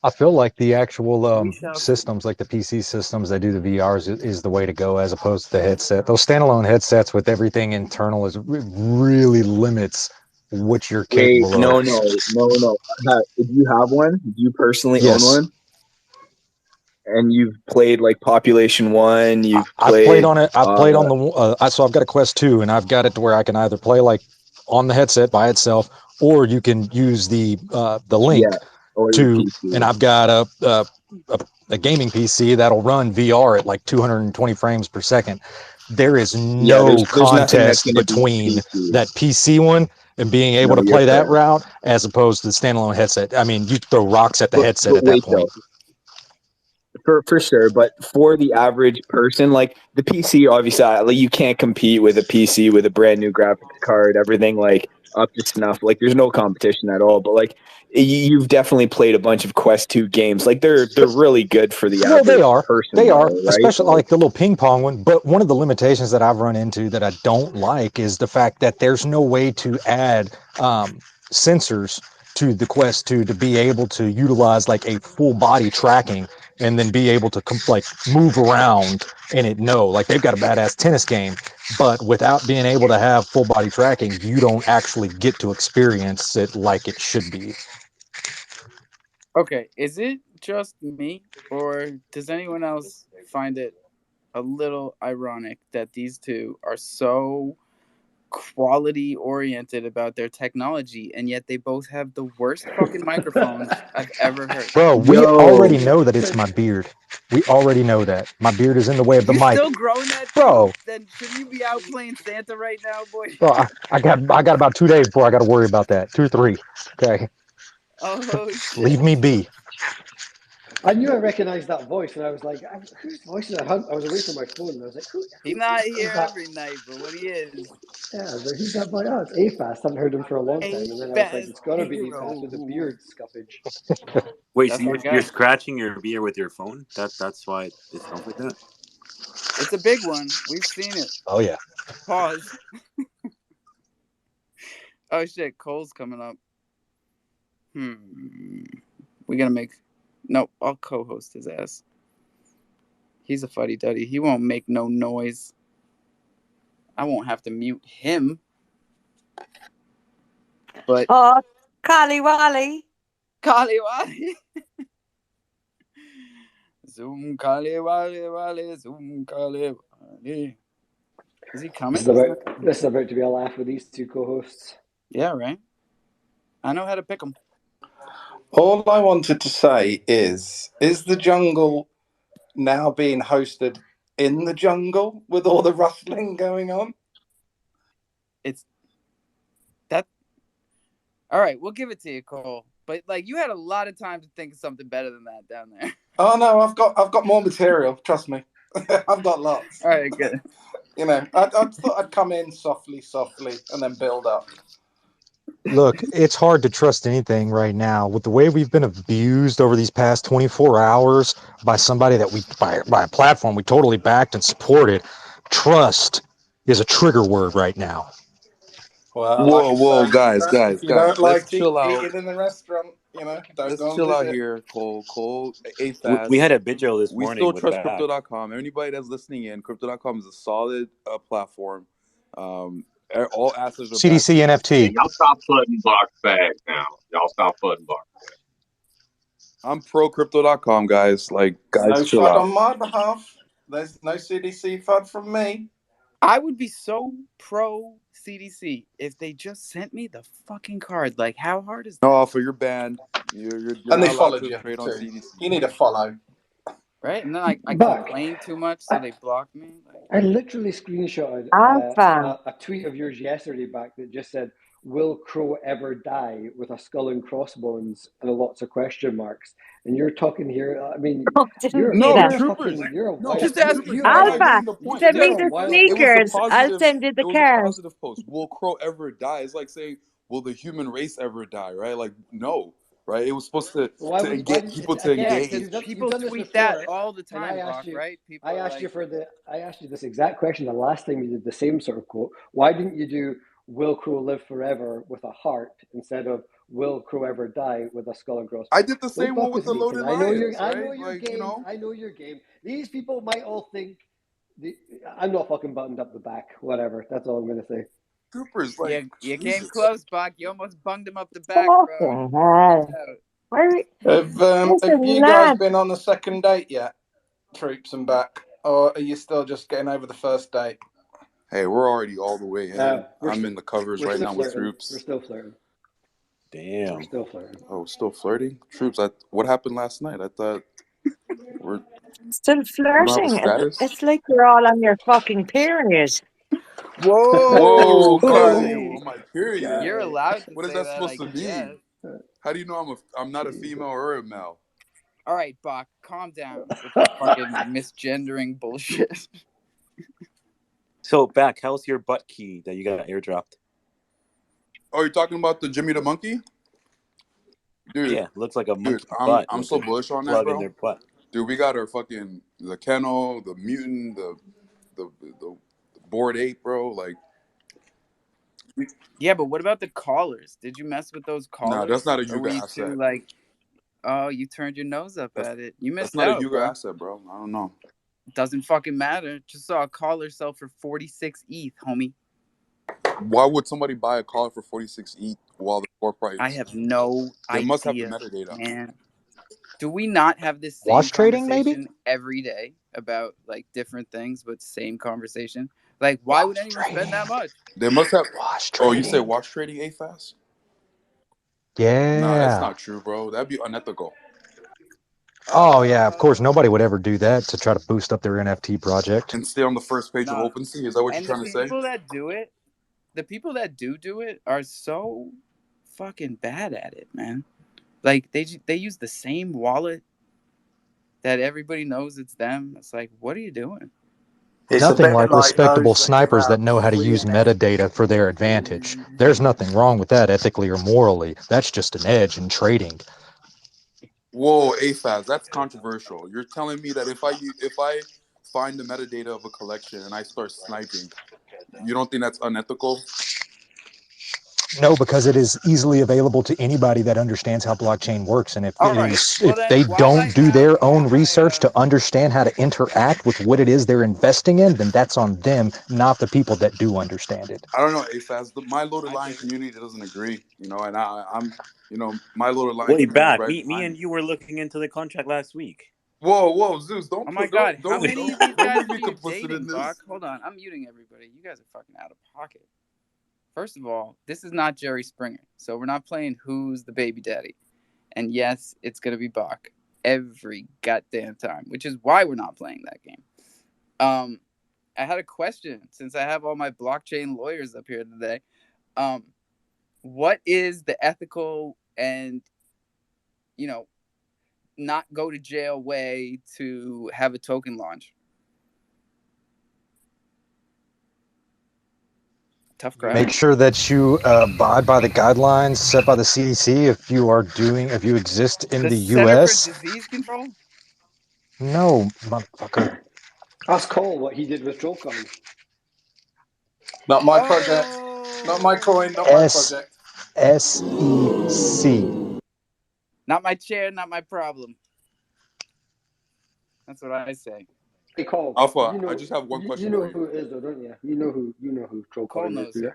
I feel like the actual We shall see. systems, like the PC systems that do the VRs, is the way to go as opposed to the headset. Those standalone headsets with everything internal really limits what you're Wait, capable no. of. Do you have one? Do you personally own Yes. one? And you've played like Population 1. I've played on it. I've played on the. So I've got a Quest 2, and I've got it to where I can either play like on the headset by itself, or you can use the link or to. the PC. And I've got a gaming PC that'll run VR at like 220 frames per second. There is no there's contest between that PC one and being able to play that route as opposed to the standalone headset. I mean, you throw rocks at the headset at that point. For sure, but for the average person, like the PC, obviously, like you can't compete with a PC with a brand new graphics card, everything like up to snuff. Like there's no competition at all. But like you've definitely played a bunch of Quest 2 games. Like they're really good for the average person. They are, right? especially like the little ping pong one. But one of the limitations that I've run into that I don't like is the fact that there's no way to add sensors to the Quest 2 to be able to utilize like a full body tracking and then be able to like move around in it. No, like they've got a badass tennis game, but without being able to have full body tracking, you don't actually get to experience it like it should be. Okay, is it just me, or does anyone else find it a little ironic that these two are so quality oriented about their technology, and yet they both have the worst fucking microphones I've ever heard. Bro, we already know that it's my beard. We already know that. My beard is in the way of the You mic. still growing that, Bro. Then shouldn't you be out playing Santa right now, boy? Bro, I got about 2 days before I got to worry about that. 2 or 3. Okay. Oh shit. Leave me be. I knew I recognized that voice, and I was like, "Whose voice is that?" I was away from my phone, and I was like, "Who He's not here is that?" every night, but when he is, Yeah, I was like, "Who's that voice?" Oh, it's AFAS. Haven't heard him for a long time, and then I was like, best "It's got to be hero. AFAS with the beard scuffage." Wait, That's so our you're guy. scratching your beer with your phone? That's why it sounds like that? It's a big one. We've seen it. Oh yeah. Pause. Oh shit, Cole's coming up. We gotta make. No, I'll co-host his ass. He's a fuddy-duddy. He won't make no noise. I won't have to mute him. But Oh, Kali Wally. Kali Wally. Zoom Kali Wally Wally. Zoom Kali Wally. Is he coming? This is about to be a laugh with these two co-hosts. Yeah, right. I know how to pick them. All I wanted to say is the jungle now being hosted in the jungle with all the rustling going on? It's that. All right, we'll give it to you, Cole. But like, you had a lot of time to think of something better than that down there. Oh no, I've got more material. Trust me, I've got lots. All right, good. You know, I thought I'd come in softly, and then build up. Look, it's hard to trust anything right now with the way we've been abused over these past 24 hours by somebody that by a platform we totally backed and supported. Trust is a trigger word right now. Well, Whoa, guys, if you don't let's like chill out. eating in the restaurant, you know, don't Let's go and chill out visit. here, Cole, AFAS. We had a vigil this We morning. still with trust Back. Crypto.com. Anybody that's listening in, Crypto.com is a solid platform. All assets are CDC NFT. Hey, y'all stop flooding Block's bag now. Y'all stop flooding Block's bag. I'm pro Crypto.com, guys. Like, guys, No chill FUD out. on my behalf. There's no CDC FUD from me. I would be so pro CDC if they just sent me the fucking card. Like, how hard is that? No, for your band, you're And not they allowed followed to you trade too. on CDC. You need a follow. Right? And then I Buck, complained too much, so they blocked me. I literally screenshotted Alpha. a tweet of yours yesterday back that just said, "Will Crow ever die?" with a skull and crossbones and lots of question marks. And you're talking here. I mean, Oh, didn't you're see No, that. you're a troopers. fucking you're a No, wild. Just ask You why am I Alpha. getting the point? Send me you're a the wild. It was a sneakers. I'll positive. send you the It was a cash. positive post. Will Crow ever die? It's like saying, will the human race ever die? Right? Like, no. Right? It was supposed to Why engage people to again? engage. You've people done this tweet before, that all the and time, Bach, right? People I are asked like, I asked you this exact question the last time you did the same sort of quote. Why didn't you do "Will Crow live forever" with a heart instead of "Will Crow ever die" with a skull and crossbones? I did the Don't same fuck one with with the me, because loaded I know lions, I right? know your Like, game. you know. I know your game. These people might all think I'm not fucking buttoned up the back. Whatever. That's all I'm gonna say. Troopers, like, you came Jesus. close, Bach. You almost bunged him up the back, bro. Fucking hell. Where, Have listen, you lad. guys been on the second date yet, Troops and Back, or are you still just getting over the first date? Hey, we're already all the way in. I'm in the covers right now with Troops. We're still flirting. Damn. We're still flirting. Oh, still flirting? Troops, what happened last night? I thought we're Still flirting. status? It's like you're all on your fucking period. Whoa, Carly. on my period. You're allowed to What is say that supposed to guess. mean? How do you know I'm not a female or a male? All right, Bach, calm down with the fucking misgendering bullshit. So, Back, how's your butt key that you got airdropped? Oh, you're talking about the Jimmy the Monkey? Dude. Yeah, looks like a monkey butt. I'm so bullish on that, bro. In their butt. Dude, we got our fucking the kennel, the mutant, the bored ape, bro. Like, yeah, but what about the collars? Did you mess with those collars? Nah, that's not a Yuga Yuga asset. Too, like, oh, you turned your nose up at it. You missed out. That's not a Yuga asset, bro. I don't know. Doesn't fucking matter. Just saw a collar sell for 46 ETH, homie. Why would somebody buy a collar for 46 ETH while the floor price? I have no idea. They must have the metadata. Man. Do we not have this same Wash trading, conversation maybe? every day about like different things, but same conversation. Like, why would anyone spend that much? They must have. Wash Oh, you said trading. wash trading AFAS? Nah, that's Yeah. not true, bro. That'd be unethical. Oh yeah, of course nobody would ever do that to try to boost up their NFT project. And stay on the first page of Nah. OpenSea. Is that what And you're the trying to say? people that do it, the people that do it are so fucking bad at it, man. Like they use the same wallet that everybody knows it's them. It's like, what are you doing? It's a Nothing bit like like respectable those that give snipers that out know how to free use metadata for their advantage. There's nothing wrong with that ethically or morally. That's just an edge in trading. Whoa, AFAS, that's controversial. You're telling me that if I find the metadata of a collection and I start sniping, you don't think that's unethical? No, because it is easily available to anybody that understands how blockchain works. And if All right. Well, if then they why don't do have their own my research to understand how to interact with what it is they're investing in, then that's on them, not the people that do understand it. I don't know, AFAS. My loaded line community doesn't agree, and I'm, my loaded line Wait, community is back. right Me behind and me. you were looking into the contract last week. Whoa, Zeus, Oh my God, how many of these don't guys make me are you complicit in dating, this. Bach? Hold on, I'm muting everybody. You guys are fucking out of pocket. First of all, this is not Jerry Springer, so we're not playing who's the baby daddy. And yes, it's gonna be Bach every goddamn time, which is why we're not playing that game. I had a question since I have all my blockchain lawyers up here today. What is the ethical and not go to jail way to have a token launch? Tough crowd. Make sure that you abide by the guidelines set by the CDC if you exist in The the Center for US. Disease Control? No, motherfucker. Ask Cole what he did with Trollcoin. Not my project. Not my coin. Not my project. SEC. Not my chair, not my problem. That's what I say. Hey Cole, Alpha, I just have one you question know for you. who it is though, don't you? You know who Cole Trollcoin is, knows do who. you?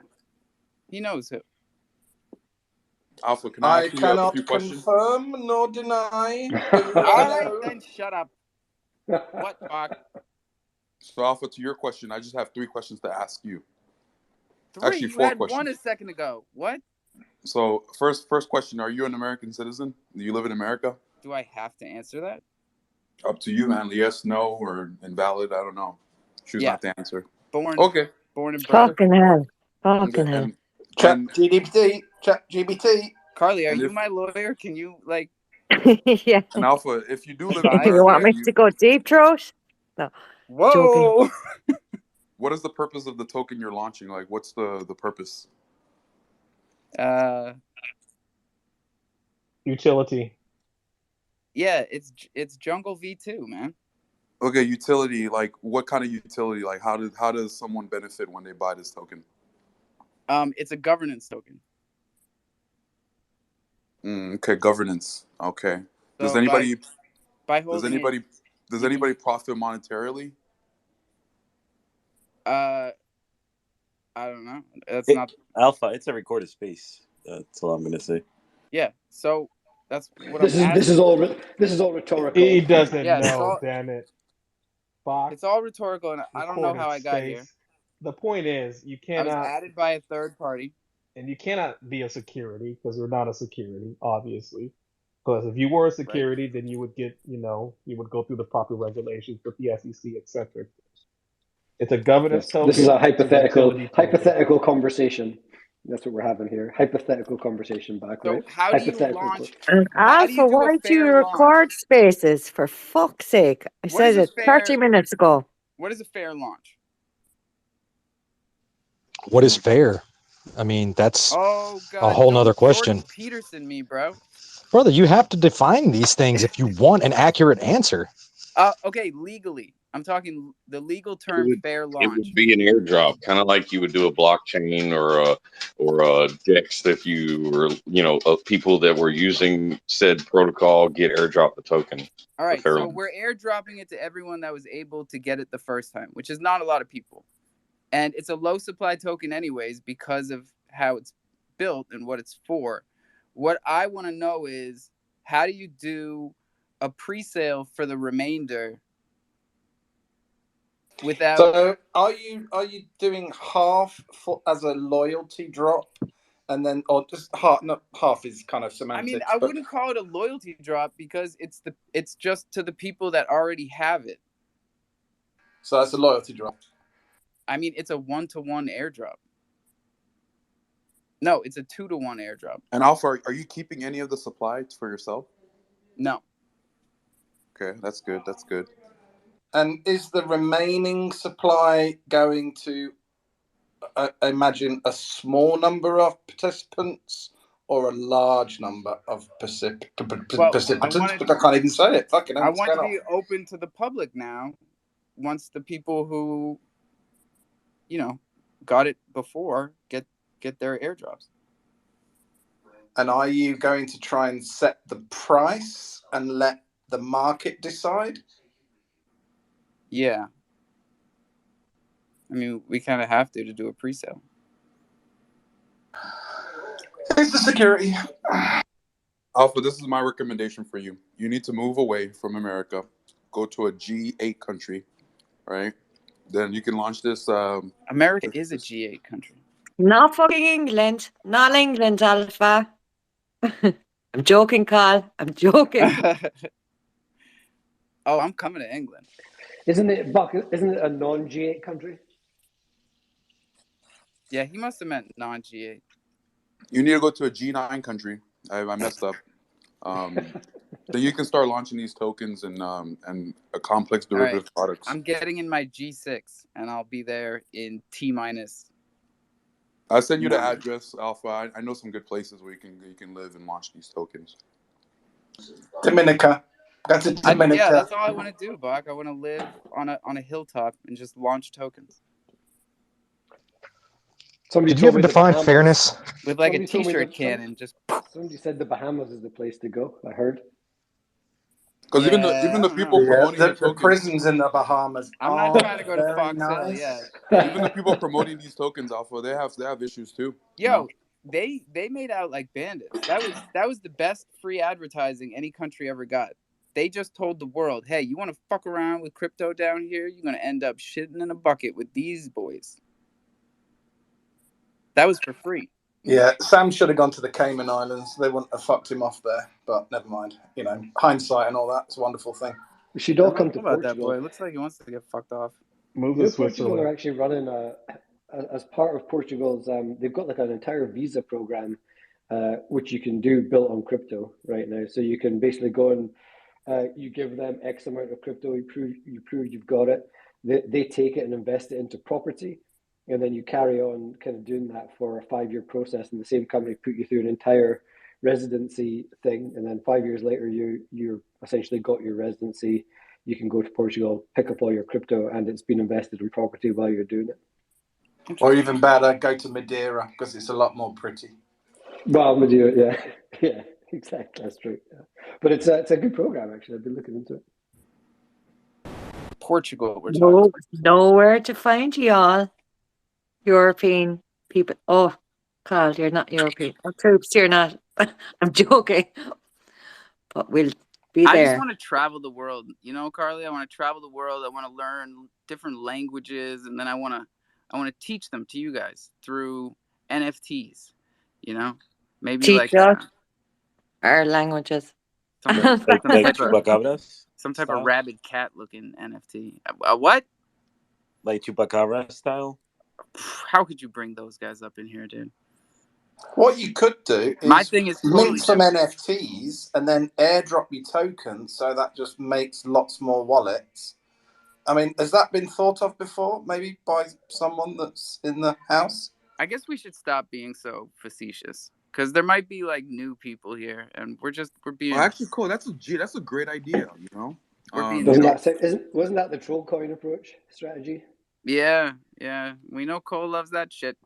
He knows who. Alpha, can I I ask you a few cannot questions? confirm nor deny. All right, then shut up. What, Bach? So, Alpha, to your question, I just have 3 questions to ask you. 3? Actually, You 4 had questions. 1 a second ago. What? So, first question: are you an American citizen? Do you live in America? Do I have to answer that? Up to you, man. Yes, no, or invalid. I don't know. Choose Yeah. not to answer. Born Okay. and bred. Fucking hell. Okay. Fucking hell. Chat GBT. Carly, are And you if my lawyer? Can you Yeah. and Alpha, if you do live in advise You want America, me and to go deep throat? No. Joking. Whoa! what is the purpose of the token you're launching? Like, what's the purpose? Utility. Yeah, it's Jungle V2, man. Okay, utility. Like, what kind of utility? Like, how does someone benefit when they buy this token? It's a governance token. Okay, governance. Okay. Does So anybody by does holding anybody does you can- anybody profit monetarily? I don't know. That's not Alpha. It's a recorded space. That's all I'm gonna say. Yeah. So that's what This I'm is asking. this is all rhetorical. He doesn't Yeah, know, damn it. Fox, it's all rhetorical, and I don't know recorded how I got here. space. The point is, you I was cannot, added by a third party. and you cannot be a security because we're not a security, obviously. Because if you were a security, then you would get, you would go through the proper regulations with the SEC, etc. It's a governance token. This is a It's utility token. hypothetical conversation. That's what we're having here. Hypothetical conversation back, So right? how do you launch? And How do you Alpha, do a why do you fair launch? record spaces? For fuck's sake. I What is said a it 30 minutes ago. What is a fair launch? What is fair? I mean, that's Oh God! a whole Don't nother question. Jordan Peterson me, bro. Brother, you have to define these things if you want an accurate answer. Okay, legally. I'm talking the legal It term would, fair it launch. would be an airdrop, kind of like you would do a blockchain or a DEX if you were, people that were using said protocol get airdrop the token. All right, fair so launch. we're airdropping it to everyone that was able to get it the first time, which is not a lot of people. And it's a low supply token anyways because of how it's built and what it's for. What I want to know is how do you do a pre-sale for the remainder without. So are you doing half as a loyalty drop, and then or just half? Not half is kind of semantics. I mean, I wouldn't call it a loyalty drop because it's just to the people that already have it. So that's a loyalty drop. I mean, it's a 1-to-1 airdrop. No, it's a 2-to-1 airdrop. And Alpha, are you keeping any of the supply for yourself? No. Okay, that's good. That's good. And is the remaining supply going to, imagine, a small number of participants or a large number of participants? But I can't even say it. Fucking hell, I what's want to going be on? open to the public now. Once the people who, got it before get their airdrops. And are you going to try and set the price and let the market decide? Yeah. I mean, we kind of have to do a pre-sale. It's the security. Alpha, this is my recommendation for you. You need to move away from America, go to a G8 country, right? Then you can launch this. America is a G8 country. Not fucking England. Not England, Alpha. I'm joking, Carl. I'm joking. Oh, I'm coming to England. Isn't it a non-G8 country? Yeah, he must have meant non-G8. You need to go to a G9 country. I messed up. Then you can start launching these tokens and a complex derivative products. I'm getting in my G6, and I'll be there in T-. I'll send you the address, Alpha. I know some good places where you can live and launch these tokens. Dominica. That's it, Dominica. Yeah, that's all I want to do, Bach. I want to live on a hilltop and just launch tokens. Somebody Did you ever define fairness? With like a T-shirt cannon, just. Somebody said the Bahamas is the place to go. I heard. Because even the people promoting the tokens, prisons in the Bahamas. I'm not trying to go to Fox Hill. Yeah. Even the people promoting these tokens, Alpha, they have issues too. Yo, they made out like bandits. That was the best free advertising any country ever got. They just told the world, hey, you want to fuck around with crypto down here? You're gonna end up shitting in a bucket with these boys. That was for free. Yeah, Sam should have gone to the Cayman Islands. They wouldn't have fucked him off there. But never mind. Hindsight and all that. It's a wonderful thing. We should all come to about Portugal. That boy. It looks like he wants to get fucked off. Portugal are actually running as part of Portugal's. They've got like an entire visa program, which you can do built on crypto right now. So you can basically go and you give them X amount of crypto. You prove you've got it. They take it and invest it into property. And then you carry on kind of doing that for a 5-year process, and the same company put you through an entire residency thing, and then 5 years later you're essentially got your residency. You can go to Portugal, pick up all your crypto, and it's been invested in property while you're doing it. Or even better, go to Madeira because it's a lot more pretty. Well, Madeira, yeah, exactly, that's true. Yeah. But it's a good program actually. I've been looking into it. Portugal, we're talking. Nowhere to find y'all. European people. Oh, Carl, you're not European. Oh, troops, you're not. I'm joking. But we'll be there. I just want to travel the world. Carly, I want to travel the world. I want to learn different languages, and then I want to teach them to you guys through NFTs. Maybe teach us our languages. Some type of rabid cat looking NFT. What? Like Chupacabra style? How could you bring those guys up in here, dude? What you could do is my thing is totally mint some NFTs and then airdrop your tokens, so that just makes lots more wallets. I mean, has that been thought of before? Maybe by someone that's in the house? I guess we should stop being so facetious, because there might be like new people here, and we're being. Well, actually, cool. That's a great idea. Wasn't that the troll coin approach strategy? Yeah. We know Cole loves that shit.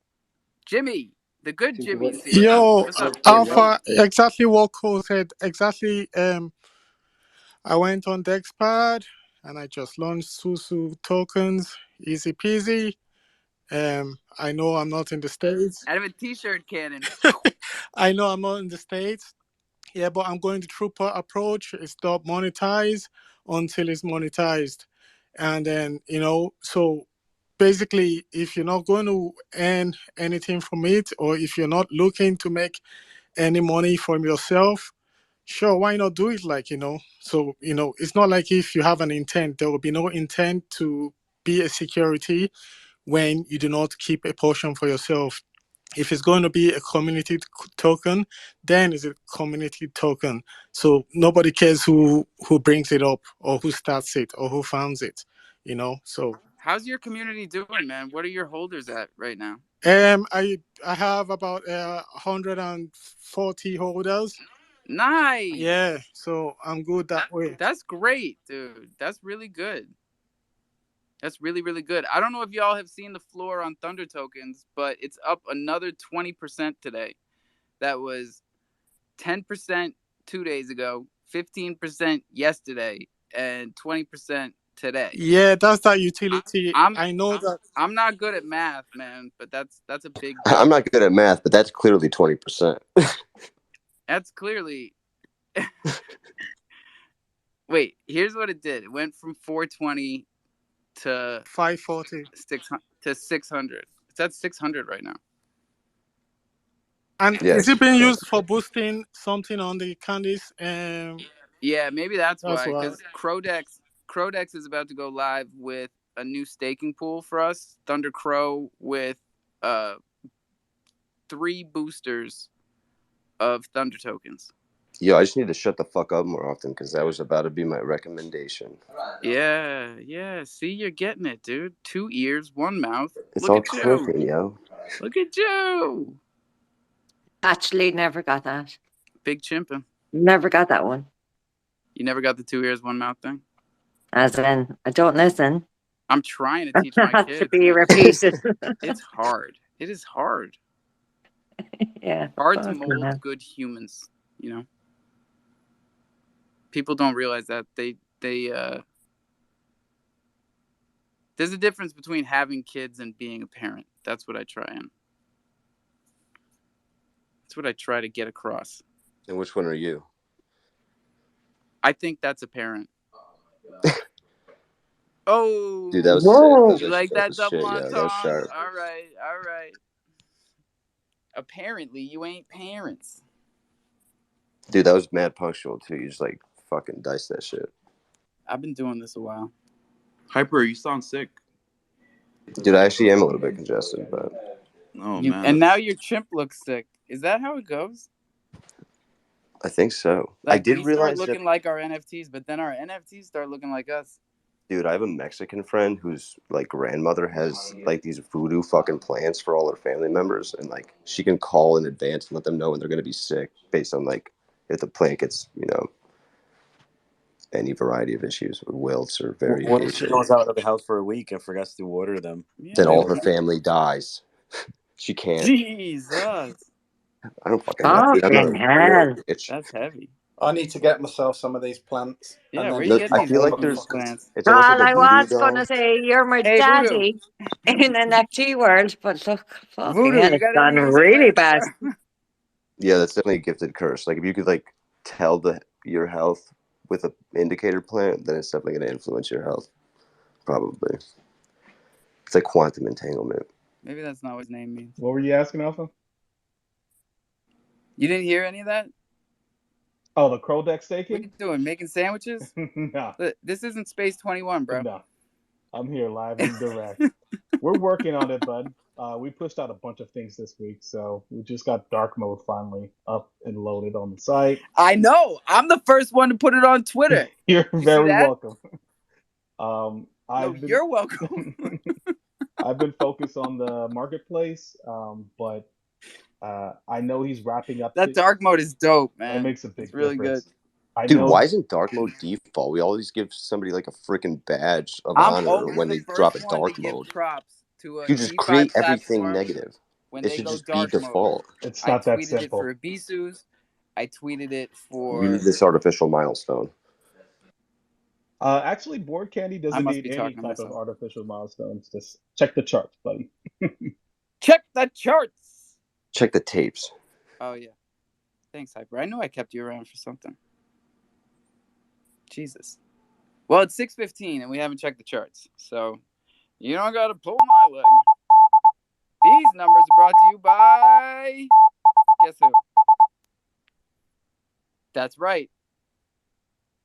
Jimmy, the good Jimmy. Yo, Alpha, exactly what Cole said. Exactly. I went on DexPad and I just launched Susu tokens. Easy peasy. I know I'm not in the States. Out of a T-shirt cannon. I know I'm not in the States. Yeah, but I'm going the true approach. It's not monetized until it's monetized. And then, so basically, if you're not going to earn anything from it, or if you're not looking to make any money from yourself, sure, why not do it? So, it's not like if you have an intent, there will be no intent to be a security when you do not keep a portion for yourself. If it's going to be a community token, then it's a community token. So nobody cares who brings it up or who starts it or who founds it, so. How's your community doing, man? What are your holders at right now? I have about 140 holders. Nice. Yeah, so I'm good that way. That's great, dude. That's really good. That's really, really good. I don't know if y'all have seen the floor on Thunder tokens, but it's up another 20% today. That was 10% 2 days ago, 15% yesterday, and 20% today. Yeah, that's that utility. I know that. I'm not good at math, man, but that's a big deal. I'm not good at math, but that's clearly 20%. That's clearly. Wait, here's what it did. It went from 420 to 540 to 600. It's at 600 right now. And Yes. is it being used for boosting something on the candies? Yeah, maybe that's why. Because Crodex is about to go live with a new staking pool for us. Thunder Crow with 3 boosters of Thunder tokens. Yo, I just need to shut the fuck up more often because that was about to be my recommendation. Yeah. See, you're getting it, dude. 2 ears, 1 mouth. It's Look all at clicking, you. yo. Look at you. Actually, never got that. Big chimpin'. Never got that one. You never got the 2 ears, 1 mouth thing? As in, I don't listen. I'm trying to teach my kids. To be repeated. It's hard. It is hard. Yeah. Hard to mold good humans, People don't realize that they there's a difference between having kids and being a parent. That's what I try to get across. And which one are you? I think that's a parent. Oh, dude, that was sick. You like that double entendre? That was sharp. All right. Apparently, you ain't parents. Dude, that was mad punctual too. You just fucking dice that shit. I've been doing this a while. Hyper, you sound sick. Dude, I actually am a little bit congested, but. Oh man. And now your chimp looks sick. Is that how it goes? I think so. I did realize start looking like our NFTs, but then our NFTs start looking like us. Dude, I have a Mexican friend whose grandmother has these voodoo fucking plants for all her family members, and she can call in advance and let them know when they're gonna be sick based on if the plant gets any variety of issues with wilts or variation. What if she goes out of the house for a week and forgets to water them? Then all her family dies. She can't. Jesus. I don't fucking know. Fucking hell. That's heavy. I need to get myself some of these plants. Yeah, where you get I these feel like fucking there's plants? it's almost Well, like I a voodoo was doll. going to say you're my daddy in an NFT world, but look, fucking Voodoo, hell, you it's got gone any really plants? bad. Yeah, that's definitely a gifted curse. If you could tell your health with an indicator plant, then it's definitely going to influence your health. Probably. It's like quantum entanglement. Maybe that's not what his name means. What were you asking, Alpha? You didn't hear any of that? Oh, the Crodex staking? What are you doing? Making sandwiches? No. This isn't Space 21, bro. No. I'm here live and direct. We're working on it, bud. We pushed out a bunch of things this week, so we just got dark mode finally up and loaded on the site. I know. I'm the first one to put it on Twitter. You're very welcome. You're welcome. I've been focused on the marketplace, but I know he's wrapping up. That dark mode is dope, man. That makes a big really difference. Good. Dude, why isn't dark mode default? We always give somebody a freaking badge of honor when they drop a dark mode. Props to a you just create everything platform. negative. When it they should go just dark be default. Mode. It's not that simple. I tweeted simple. it for Ibisus. I tweeted it for. You need this artificial milestone. Actually, Board Candy doesn't need any type of artificial milestones. Just check the charts, buddy. Check the charts. Check the tapes. Oh yeah. Thanks, Hyper. I knew I kept you around for something. Jesus. Well, it's 6:15 and we haven't checked the charts, so you don't gotta pull my leg. These numbers are brought to you by guess who? That's right.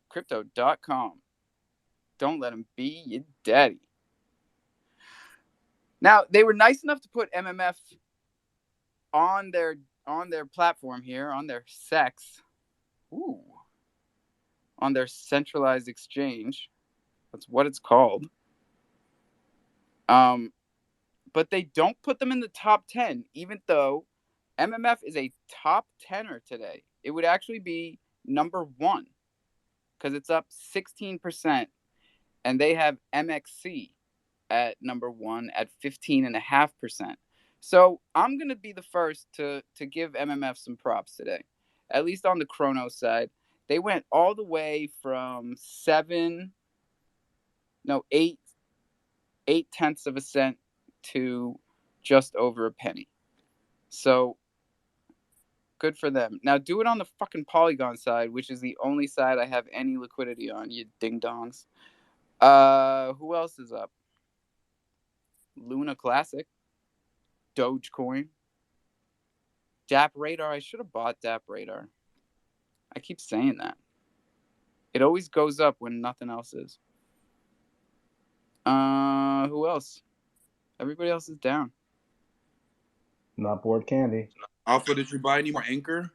Crypto.com. Don't let him be your daddy. Now, they were nice enough to put MMF on their platform here, on their SEX. Ooh. On their centralized exchange. That's what it's called. But they don't put them in the top 10, even though MMF is a top 10er today. It would actually be number 1 because it's up 16%, and they have MXC at number 1 at 15.5%. So I'm going to be the first to give MMF some props today, at least on the chrono side. They went all the way from 8/10 of a cent to just over a penny. So good for them. Now do it on the fucking Polygon side, which is the only side I have any liquidity on, you ding dongs. Who else is up? Luna Classic, Dogecoin, Dap Radar. I should have bought Dap Radar. I keep saying that. It always goes up when nothing else is. Who else? Everybody else is down. Not Board Candy. Alpha, did you buy any more Anchor?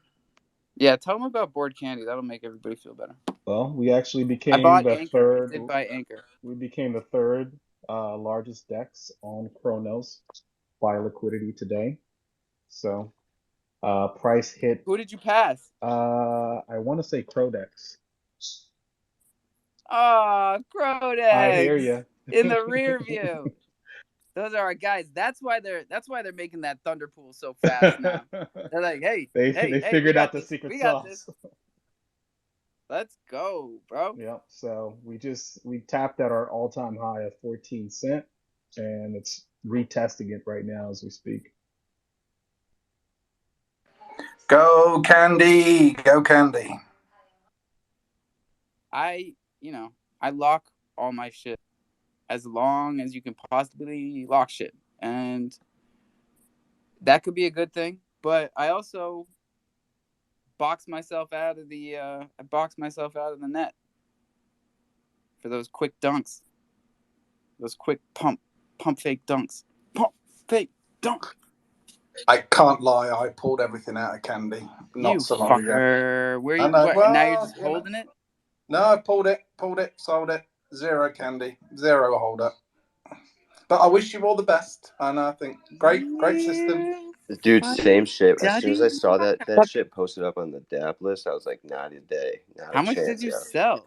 Yeah, tell them about Board Candy. That'll make everybody feel better. Well, we actually I became bought the Anchor. third. I did buy Anchor. We became the third largest DEX on Chronos by liquidity today. So, price hit. Who did you pass? I want to say Crodex. Oh, Crodex. I hear you. In the rear view. Those are our guys. That's why they're making that Thunder Pool so fast now. They're like, hey, they figured out the this. secret We got sauce. this. Let's go, bro. Yep. So we tapped at our all-time high of 14 cent, and it's retesting it right now as we speak. Go Candy, go Candy. I lock all my shit as long as you can possibly lock shit, and that could be a good thing. But I also box myself out of the net for those quick dunks, those quick pump fake dunks, pump fake dunk. I can't lie, I pulled everything out of Candy not so long ago. Where you? What, now you're just holding it? No, I pulled it, sold it. Zero Candy, zero holder. But I wish you all the best, and I think great system. Dude, same shit. As soon as I saw that shit posted up on the DAP list, I was like, not a day. How much did you sell?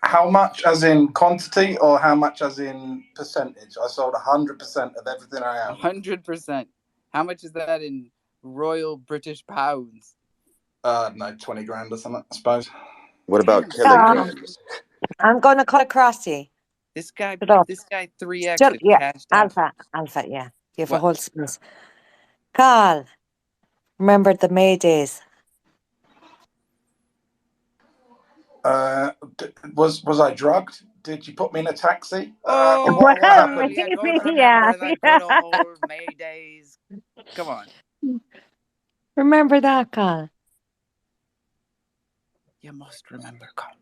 How much as in quantity or how much as in percentage? I sold 100% of everything I own. 100%. How much is that in Royal British pounds? No, 20 grand or something, I suppose. What about kilograms? I'm gonna cut across you. This guy 3x yeah, cashed out. Alpha, yeah. You have a whole space. Carl, remember the May days? Was I drugged? Did you put me in a taxi? Oh, what happened? yeah, go remember the good old May days. Come on. Remember that, Carl? You must remember, Carl.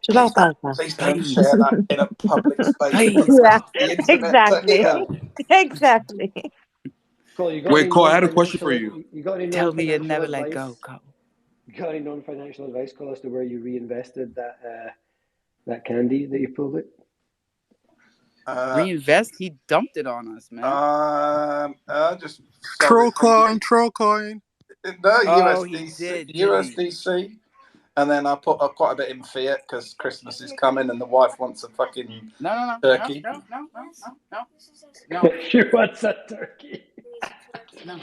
Shut up, Alpha. Please don't share that in a public space. Yeah, The internet exactly. Exactly. Cole, you got Wait, any Cole, I had a question for you. You got any Tell me you never advice? let go, Cole. You got any non-financial advice, Cole, as to where you reinvested that candy that you pulled it? Reinvest? He dumped it on us, man. Just Trollcoin. No, Oh, USDC, he did, USDC. And then I put quite a bit in fiat because Christmas is coming and the wife wants a fucking turkey. No. She wants a turkey. No.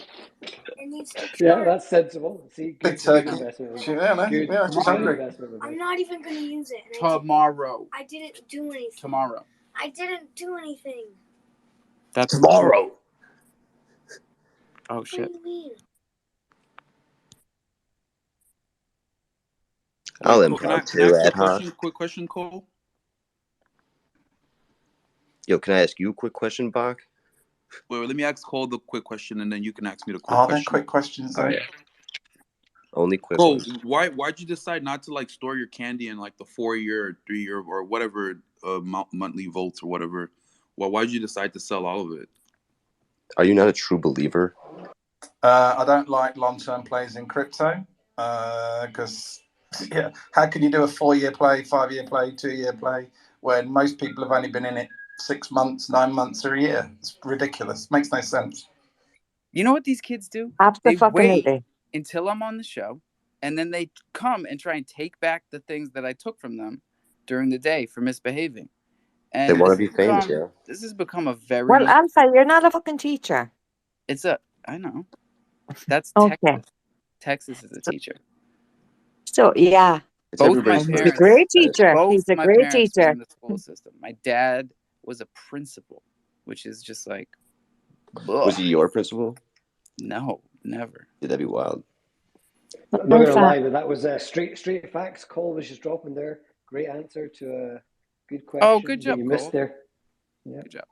Yeah, that's sensible. See, Big turkey. Investment. She's hungry. I'm not even going to use it. Tomorrow. I didn't do anything. Tomorrow. I didn't do anything. That's tomorrow. Oh shit. What do you mean? I'll Wait, Cole, can I impromptu ask you a ad hoc. quick question, Cole? Yo, can I ask you a quick question, Bach? Wait, let me ask Cole the quick question, and then you can ask me the quick Are question. there quick questions? Oh, yeah. Only quick Cole, ones. why'd you decide not to like store your candy in like the 4-year or 3-year or whatever monthly volts or whatever? Well, why'd you decide to sell all of it? Are you not a true believer? I don't like long-term plays in crypto because yeah, how can you do a 4-year play, 5-year play, 2-year play when most people have only been in it 6 months, 9 months, or a year? It's ridiculous. Makes no sense. You know what these kids do? They wait until I'm on the show, and then they come and try and take back the things that I took from them during the day for misbehaving. And They want to be famous, yeah. This has become a very... Well, Alpha, you're not a fucking teacher. I know. That's okay. Texas. Texas is a teacher. So, yeah. Both my He's parents... a great teacher. Both He's a my great parents teacher. were in the school system. My dad was a principal, which is just like... ugh. Was he your principal? No, never. Yeah, that'd be wild. I'm not going to lie, but that was straight facts. Cole was just dropping there. Great answer to a good question. Oh, good job, that you Cole. missed there. Yeah. Good job.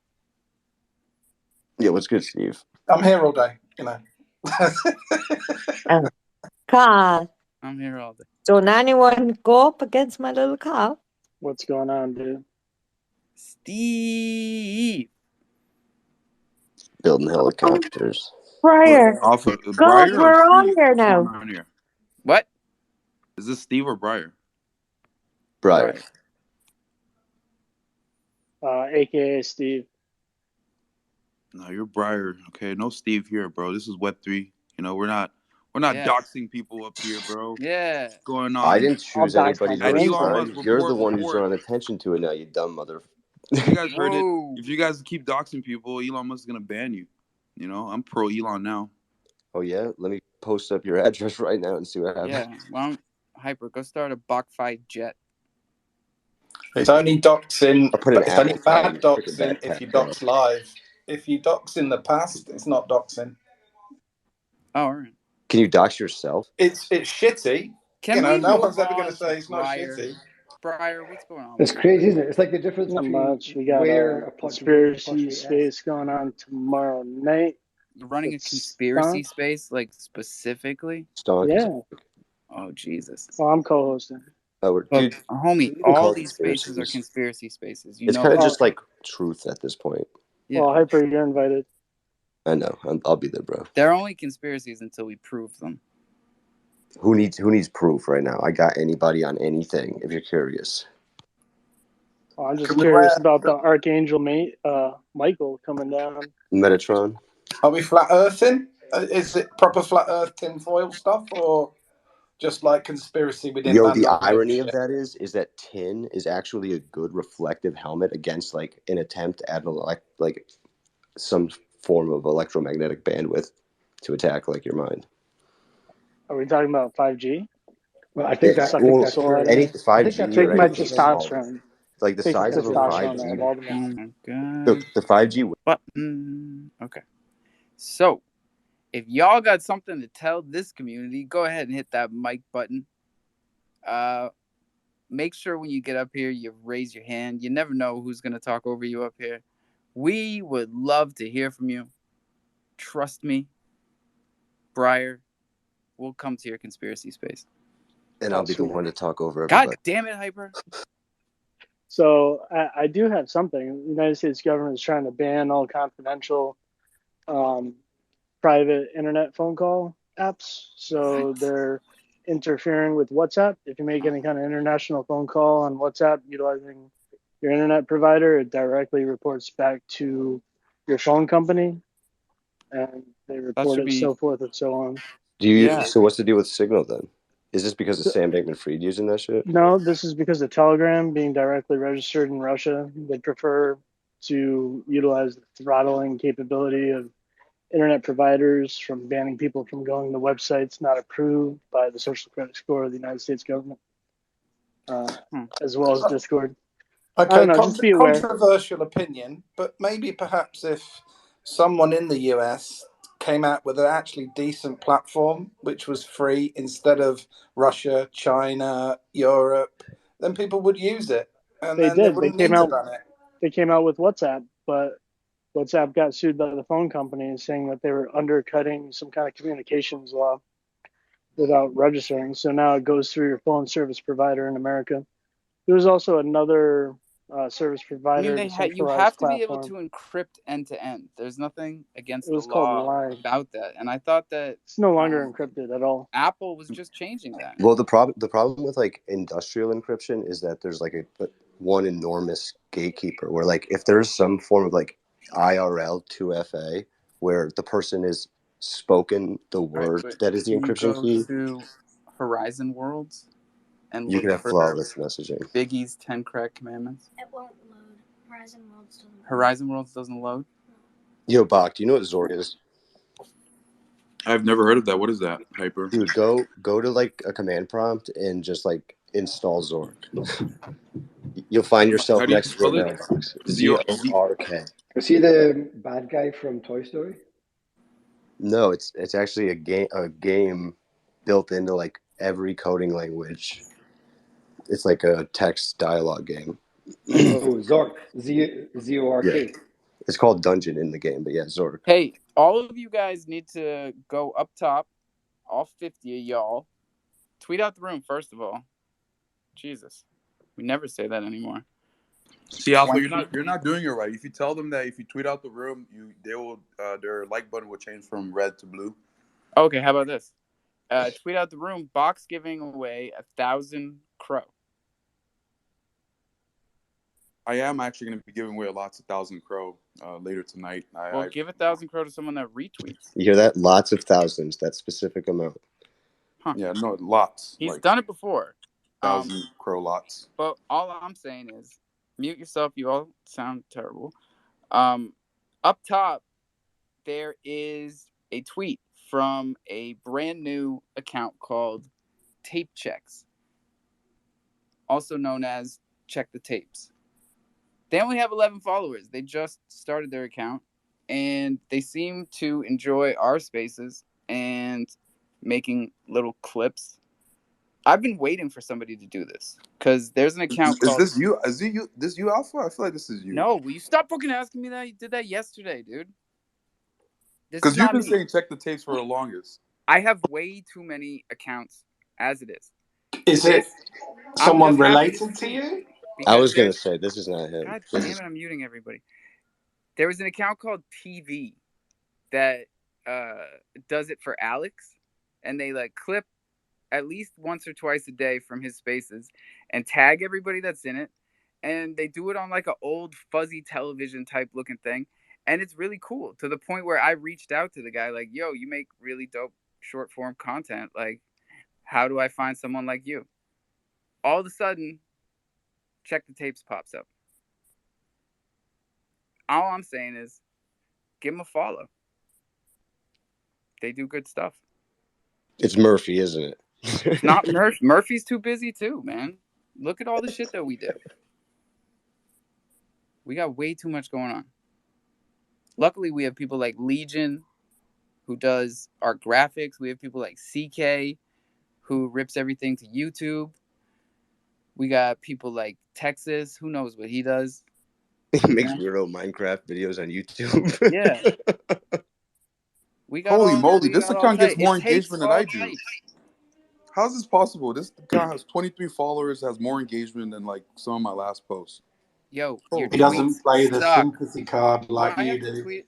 Yeah, what's good, Steve? I'm here all day, you know. Carl. I'm here all day. Don't anyone go up against my little Carl? What's going on, dude? Steve. Building helicopters. Briar. God, God, we're on here What's now. going on here? What? Is this Steve or Briar? Briar. AKA Steve. No, you're Briar. Okay, no Steve here, bro. This is Web3. You know, we're not doxing people up here, bro. Yeah. What's going on? I didn't choose anybody to At waste Elon time. Musk, You're the one who's drawing attention to it now, you dumb mother. If you guys heard it, if you guys keep doxing people, Elon Musk is gonna ban you. You know, I'm pro Elon now. Oh yeah, let me post up your address right now and see what happens. Yeah. Well, Hyper, go start a BlockFi jet. It's only doxing. I'll put an It's apple only pie in bad your freaking doxing if backpack, you bro. dox live. If you dox in the past, it's not doxing. Oh, all right. Can you dox yourself? It's shitty. Can no we one's move ever going on to say it's not Briar? shitty. Briar, what's going on? It's crazy, isn't it? It's like the difference Not between much. We got where a a conspiracy space going on tomorrow night. You're running a conspiracy space, like specifically? Yeah. Oh, Jesus. Well, I'm co-hosting. Look, homie, all these spaces are conspiracy spaces. You It's know kind of that. just like truth at this point. Yeah. Well, Hyper, you're invited. I know. I'll be there, bro. They're only conspiracies until we prove them. Who needs proof right now? I got anybody on anything. If you're curious. Well, I'm just curious about the Archangel Michael coming down. Metatron. Are we flat earthing? Is it proper flat earth tinfoil stuff, or just like conspiracy within? Yo, the irony of that is that tin is actually a good reflective helmet against like an attempt at like some form of electromagnetic bandwidth to attack like your mind. Are we talking about 5G? Well, I think Suck well, the soul out of any me. 5G Take or my anything testosterone. like the Take size the of a testosterone 5G. out of all the Oh my God. The 5G. Okay. So, if y'all got something to tell this community, go ahead and hit that mic button. Make sure when you get up here, you raise your hand. You never know who's going to talk over you up here. We would love to hear from you. Trust me, Briar, we'll come to your conspiracy space. And I'll be the one to talk over everybody. God damn it, Hyper. So I do have something. The United States government is trying to ban all confidential private internet phone call apps. So they're interfering with WhatsApp. If you make any kind of international phone call on WhatsApp utilizing your internet provider, it directly reports back to your phone company, and they report it, so forth and so on. So what's the deal with Signal then? Is this because of Sam Bankman-Fried using that shit? No, this is because of Telegram being directly registered in Russia. They prefer to utilize the throttling capability of internet providers from banning people from going to websites not approved by the social credit score of the United States government, as well as Discord. Okay, I don't know, just be aware. Controversial opinion, but maybe perhaps if someone in the US came out with an actually decent platform, which was free instead of Russia, China, Europe, then people would use it, and They then they did. wouldn't need to ban it. They came out with WhatsApp, but WhatsApp got sued by the phone company saying that they were undercutting some kind of communications law without registering. So now it goes through your phone service provider in America. There was also another service I provider, mean, you decentralized have to be able platform. to encrypt end to end. There's nothing against It the was called law Line. about that, and I thought that It's no longer encrypted at all. Apple was just changing that. Well, the problem with like industrial encryption is that there's like one enormous gatekeeper where like if there's some form of like IRL 2FA where the person is spoken the word But that is the can you encryption go key, to Horizon Worlds and you look can have for flawless messaging. Biggie's 10 Crack Commandments? It won't load. Horizon Worlds doesn't load. Horizon Worlds doesn't load? Yo, Bach, do you know what Zorg is? I've never heard of that. What is that? Hyper. Dude, go to like a command prompt and just like install Zorg. You'll find yourself How do you next to spell your it? mailbox. ZORK. Was he the bad guy from Toy Story? No, it's actually a game built into like every coding language. It's like a text dialogue game. Oh, Zork. ZORK. Yeah. It's called Dungeon in the game, but yeah, Zork. Hey, all of you guys need to go up top, all 50 of y'all. Tweet out the room, first of all. Jesus. We never say that anymore. See, Alpha, you're not doing it right. If you tell them that if you tweet out the room, their like button will change from red to blue. Okay, how about this? Tweet out the room, Box giving away 1,000 crow. I am actually going to be giving away lots of 1,000 crow later tonight. Well, give 1,000 crow to someone that retweets. You hear that? Lots of thousands. That specific amount. Huh. Yeah, no, lots. He's done it before. 1,000 crow lots. But all I'm saying is, mute yourself. You all sound terrible. Up top, there is a tweet from a brand new account called Tape Checks, also known as Check the Tapes. They only have 11 followers. They just started their account, and they seem to enjoy our spaces and making little clips. I've been waiting for somebody to do this because there's an account called... Is this you? Is it you? This you, Alpha? I feel like this is you. No, will you stop fucking asking me that? You did that yesterday, dude. Because you've been saying check the tapes for the longest. I have way too many accounts as it is. Is it someone related to you? I was going to say, this is not him. God damn it, I'm muting everybody. There was an account called TV that does it for Alex, and they like clip at least once or twice a day from his spaces and tag everybody that's in it. And they do it on like an old fuzzy television type looking thing. And it's really cool to the point where I reached out to the guy like, yo, you make really dope short form content. Like, how do I find someone like you? All of a sudden, Check the Tapes pops up. All I'm saying is give them a follow. They do good stuff. It's Murphy, isn't it? It's not Murphy. Murphy's too busy too, man. Look at all the shit that we do. We got way too much going on. Luckily, we have people like Legion, who does our graphics. We have people like CK, who rips everything to YouTube. We got people like Texas. Who knows what he does? He makes weirdo Minecraft videos on YouTube. Yeah. We got Holy moly, this all account gets types. more It takes engagement than all I do. types. How's this possible? This account has 23 followers, has more engagement than like some of my last posts. Yo, your He doesn't tweets play the suck. sympathy card like I you have to do. tweet.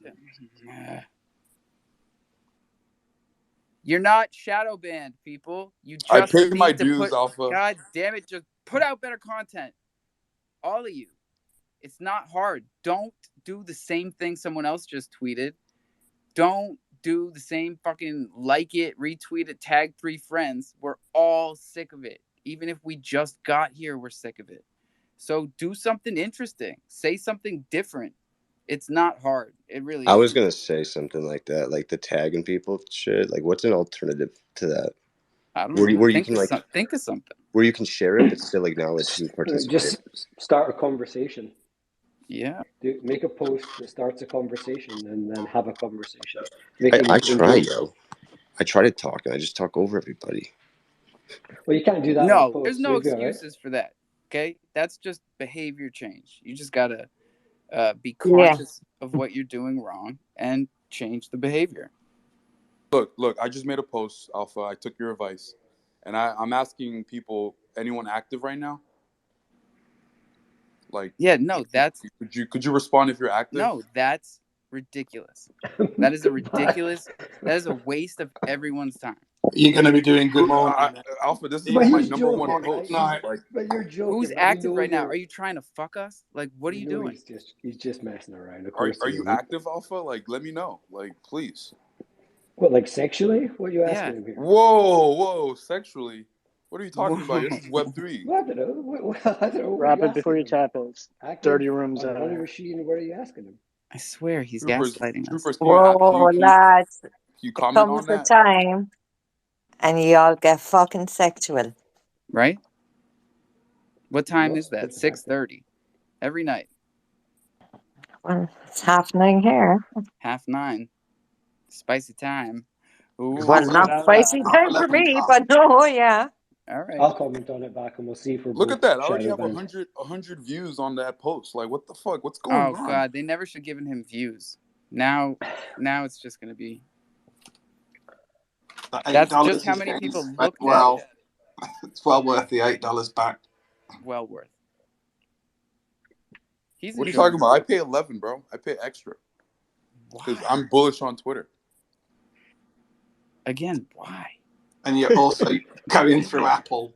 You're not shadow banned, people. You just I pay my need to dues, put. Alpha. God damn it! Just put out better content. All of you. It's not hard. Don't do the same thing someone else just tweeted. Don't do the same fucking like it, retweet it, tag 3 friends. We're all sick of it. Even if we just got here, we're sick of it. So do something interesting. Say something different. It's not hard. It really isn't. I was going to say something like that, like the tagging people shit. Like, what's an alternative to that? I don't know. Where you can like think of something. Where you can share it, but still acknowledge who participated. Just start a conversation. Yeah. Make a post that starts a conversation and then have a conversation. Make it I try, engaging. yo. I try to talk, and I just talk over everybody. Well, you can't do that in a No, post. there's So no you'll be all right. excuses for that. Okay, that's just behavior change. You just gotta be Yeah. conscious of what you're doing wrong and change the behavior. Look, I just made a post, Alpha. I took your advice. And I'm asking people, anyone active right now? Like, Yeah, no, that's could you respond if you're active? no, that's ridiculous. That is a ridiculous. That is a waste of everyone's time. You're going to be doing good morning. Alpha, this is But my he's number one joking, post. right? Like, But you're joking. Who's but active we know right now? you're- Are you trying to fuck us? Like, what are we you know doing? He's just messing around. Of are course he you isn't. active, Alpha? Like, let me know. Like, please. What, like sexually? What are you asking Yeah. him here? Whoa, sexually. What are you talking about? Whoa. This is Web3. Well, I don't know. I don't know. What are Wrap you it before you asking him? tap it. Active Dirty rooms on out honey there. machine. What are you asking him? I swear he's Troopers, gaslighting us. can Whoa, lads. you It comment comes on the that? time and you all get fucking sexual. Right? What time Not is that? supposed to happen. 6:30 every night. Well, it's 9:30 here. 9:30. Spicy time. Ooh, Well, not la, la, spicy la. time for me, but no, yeah. All right. I'll comment on it back, and we'll see if we're Look both at that. I already shadow have banned. 100 views on that post. Like, what the fuck? What's going Oh on? God, they never should have given him views. Now it's just gonna be. That's $8 just how is many getting people spent looked at well. it. It's well worth the $8 back. Well worth. He's What are you enjoying talking about? I pay 11, bro. I pay extra because I'm bullish on Twitter. Again, why? And you're also going through Apple.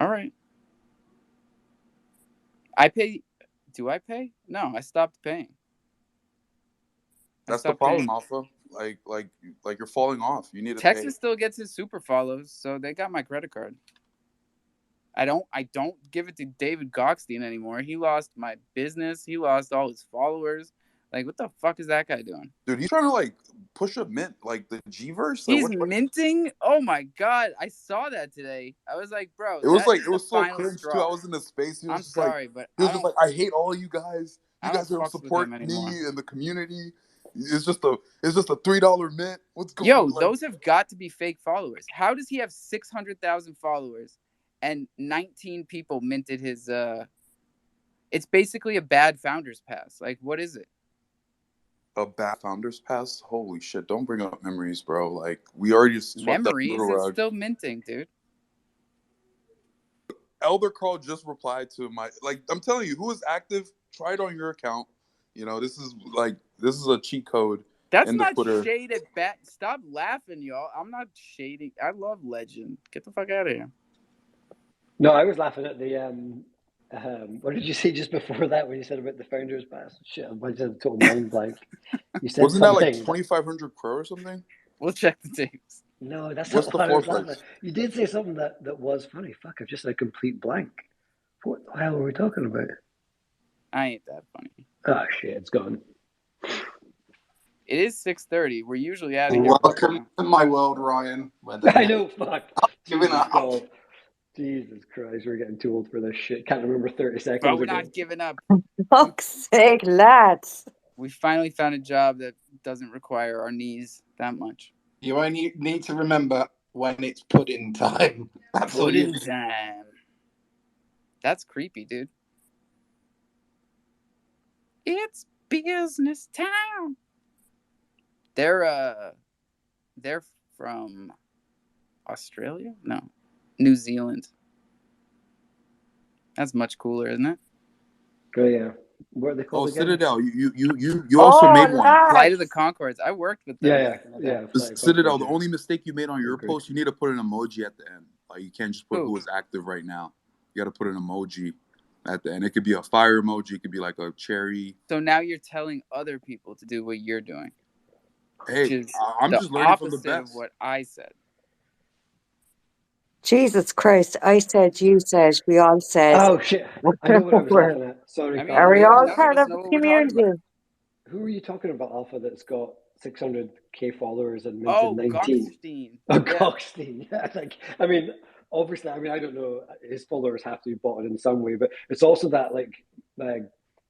All right. I pay. Do I pay? No, I stopped paying. That's the problem, Alpha. Like you're falling off. You need to Texas pay. still gets his super follows, so they got my credit card. I don't give it to David Gockstein anymore. He lost my business. He lost all his followers. Like, what the fuck is that guy doing? Dude, he's trying to like push a mint, like the G-verse. Like, He's minting? Oh my God. I saw that today. I was like, bro, it was that like is it was the so final cringe straw. too. I was in the space. He was I'm just sorry, like, but he was just like, I hate all you guys. You guys don't support me and the community. It's just a $3 mint. What's going on? Like, those have got to be fake followers. How does he have 600,000 followers and 19 people minted his it's basically a bad founder's pass. Like, what is it? a bad founder's pass? Holy shit! Don't bring up memories, bro. Like, we already swept that Memories? little It's rug. still minting, dude. Elder Carl just replied to my, like, I'm telling you, who is active? Try it on your account. You know, this is a cheat code. That's in the not Twitter. shade at bat. Stop laughing, y'all. I'm not shading. I love Legend. Get the fuck out of here. No, I was laughing at the what did you say just before that when you said about the founders pass? Shit, I went to a total mind blank. You said Wasn't that something. like 2,500 crore or something? We'll check the tapes. No, that's What's not the what I was floor laughing price? at. You did say something that was funny. Fuck, I've just had a complete blank. What the hell were we talking about? I ain't that funny. Oh shit, it's gone. It is 6:30. We're usually out of here. Welcome to my world, Ryan. I know, fuck. Giving up. God. Jesus Christ, we're getting too old for this shit. Can't remember 30 seconds But we're ago. not giving up. Fuck's sake, lads. We finally found a job that doesn't require our knees that much. You only need to remember when it's pudding time. That's all you Pudding time. That's creepy, dude. It's business time. They're from Australia? No. New Zealand. That's much cooler, isn't it? Oh yeah. What are they called again? Citadel. You also made one. Flight of the Conchords. I worked with them. Yeah. Citadel. The only mistake you made on your post, you need to put an emoji at the end. Like, you can't just put who is active right now. You got to put an emoji at the end. It could be a fire emoji. It could be like a cherry. So now you're telling other people to do what you're doing. Hey, I'm just learning from the opposite best. of what I said. Jesus Christ, I said, you said, we all said. Oh shit, I know what I was laughing at. Sorry, Are we all part of the community? Who are you talking about, Alpha, that's got 600k followers and minted Oh, 19? Gockstein. Oh, Gockstein. Yeah, like, I mean, obviously, I mean, I don't know. His followers have to be bought in some way, but it's also that like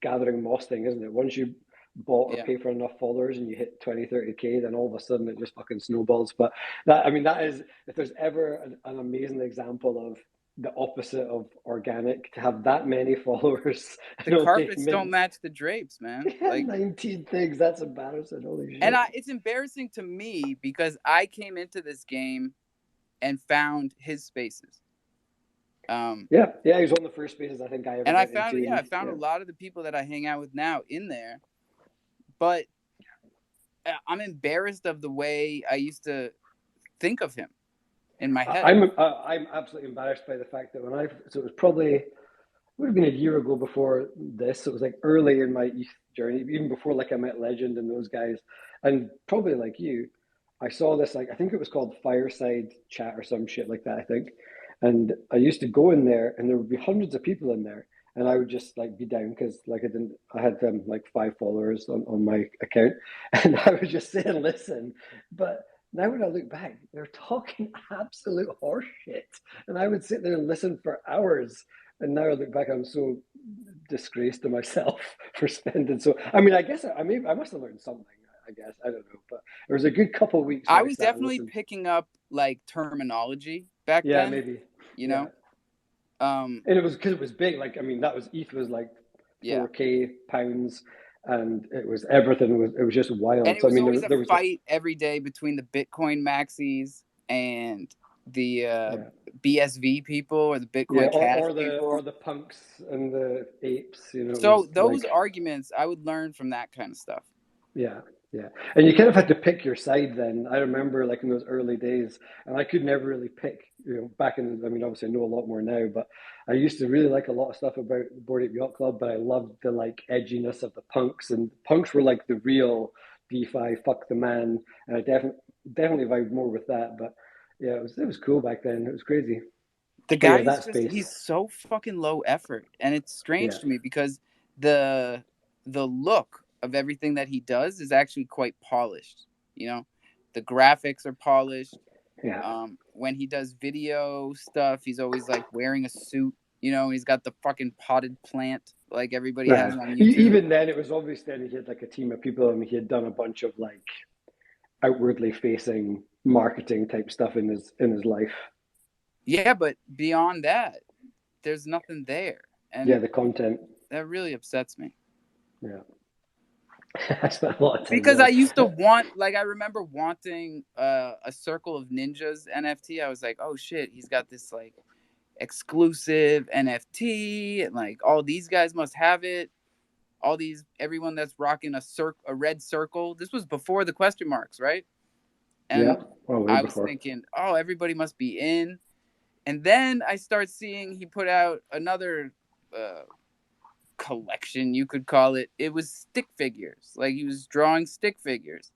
gathering moss thing, isn't it? Once you bought or Yeah. pay for enough followers and you hit 20, 30K, then all of a sudden it just fucking snowballs. But that, I mean, that is, if there's ever an amazing example of the opposite of organic, to have that many followers The carpets don't match the drapes, man. Like 19 things, that's embarrassing. Holy shit. And it's embarrassing to me because I came into this game and found his spaces. Yeah, he was one of the first spaces I think I ever. And I found, I found a lot of the people that I hang out with now in there, but I'm embarrassed of the way I used to think of him in my head. I'm absolutely embarrassed by the fact that so it was probably, would have been a year ago before this. So it was like early in my youth journey, even before like I met Legend and those guys, and probably like you, I saw this, like I think it was called Fireside Chat or some shit like that, I think. And I used to go in there, and there would be hundreds of people in there, and I would just like be down because like I had like 5 followers on my account, and I would just sit and listen. But now when I look back, they're talking absolute horse shit, and I would sit there and listen for hours. And now I look back, I'm so disgraced to myself for spending so. I mean, I guess I must have learned something. I guess I don't know, but there was a good couple of weeks. I was definitely picking up like terminology back then. Yeah, maybe. You know, and it was because it was big. Like I mean, that was ETH was like 4K pounds, and it was everything. It was just wild. And it was always a fight every day between the Bitcoin maxis and the BSV people or the Bitcoin Cash people, or the punks and the apes. You know. So those arguments I would learn from that kind of stuff. Yeah. Yeah, and you kind of had to pick your side then. I remember like in those early days, and I could never really pick, you know, back in, I mean, obviously I know a lot more now, but I used to really like a lot of stuff about the Bored Ape Yacht Club, but I loved the like edginess of the punks, and punks were like the real DeFi, fuck the man, and I definitely vibed more with that, but yeah, it was cool back then. It was crazy. The guy is just, he's so fucking low effort, and it's strange to me because the look of everything that he does is actually quite polished. You know, the graphics are polished. Yeah. When he does video stuff, he's always like wearing a suit. You know, he's got the fucking potted plant like everybody has on YouTube. Even then, it was obvious then he had like a team of people, and he had done a bunch of like outwardly facing marketing type stuff in his life. Yeah, but beyond that, there's nothing there. And the content. That really upsets me. Yeah. I spent a lot of time because I used to want, like, I remember wanting a Circle of Ninjas NFT. I was like, oh shit, he's got this like exclusive NFT, and like all these guys must have it. Everyone that's rocking a red circle. This was before the question marks, right? And I was thinking, oh, everybody must be in. And then I start seeing he put out another collection, you could call it. It was stick figures. Like he was drawing stick figures.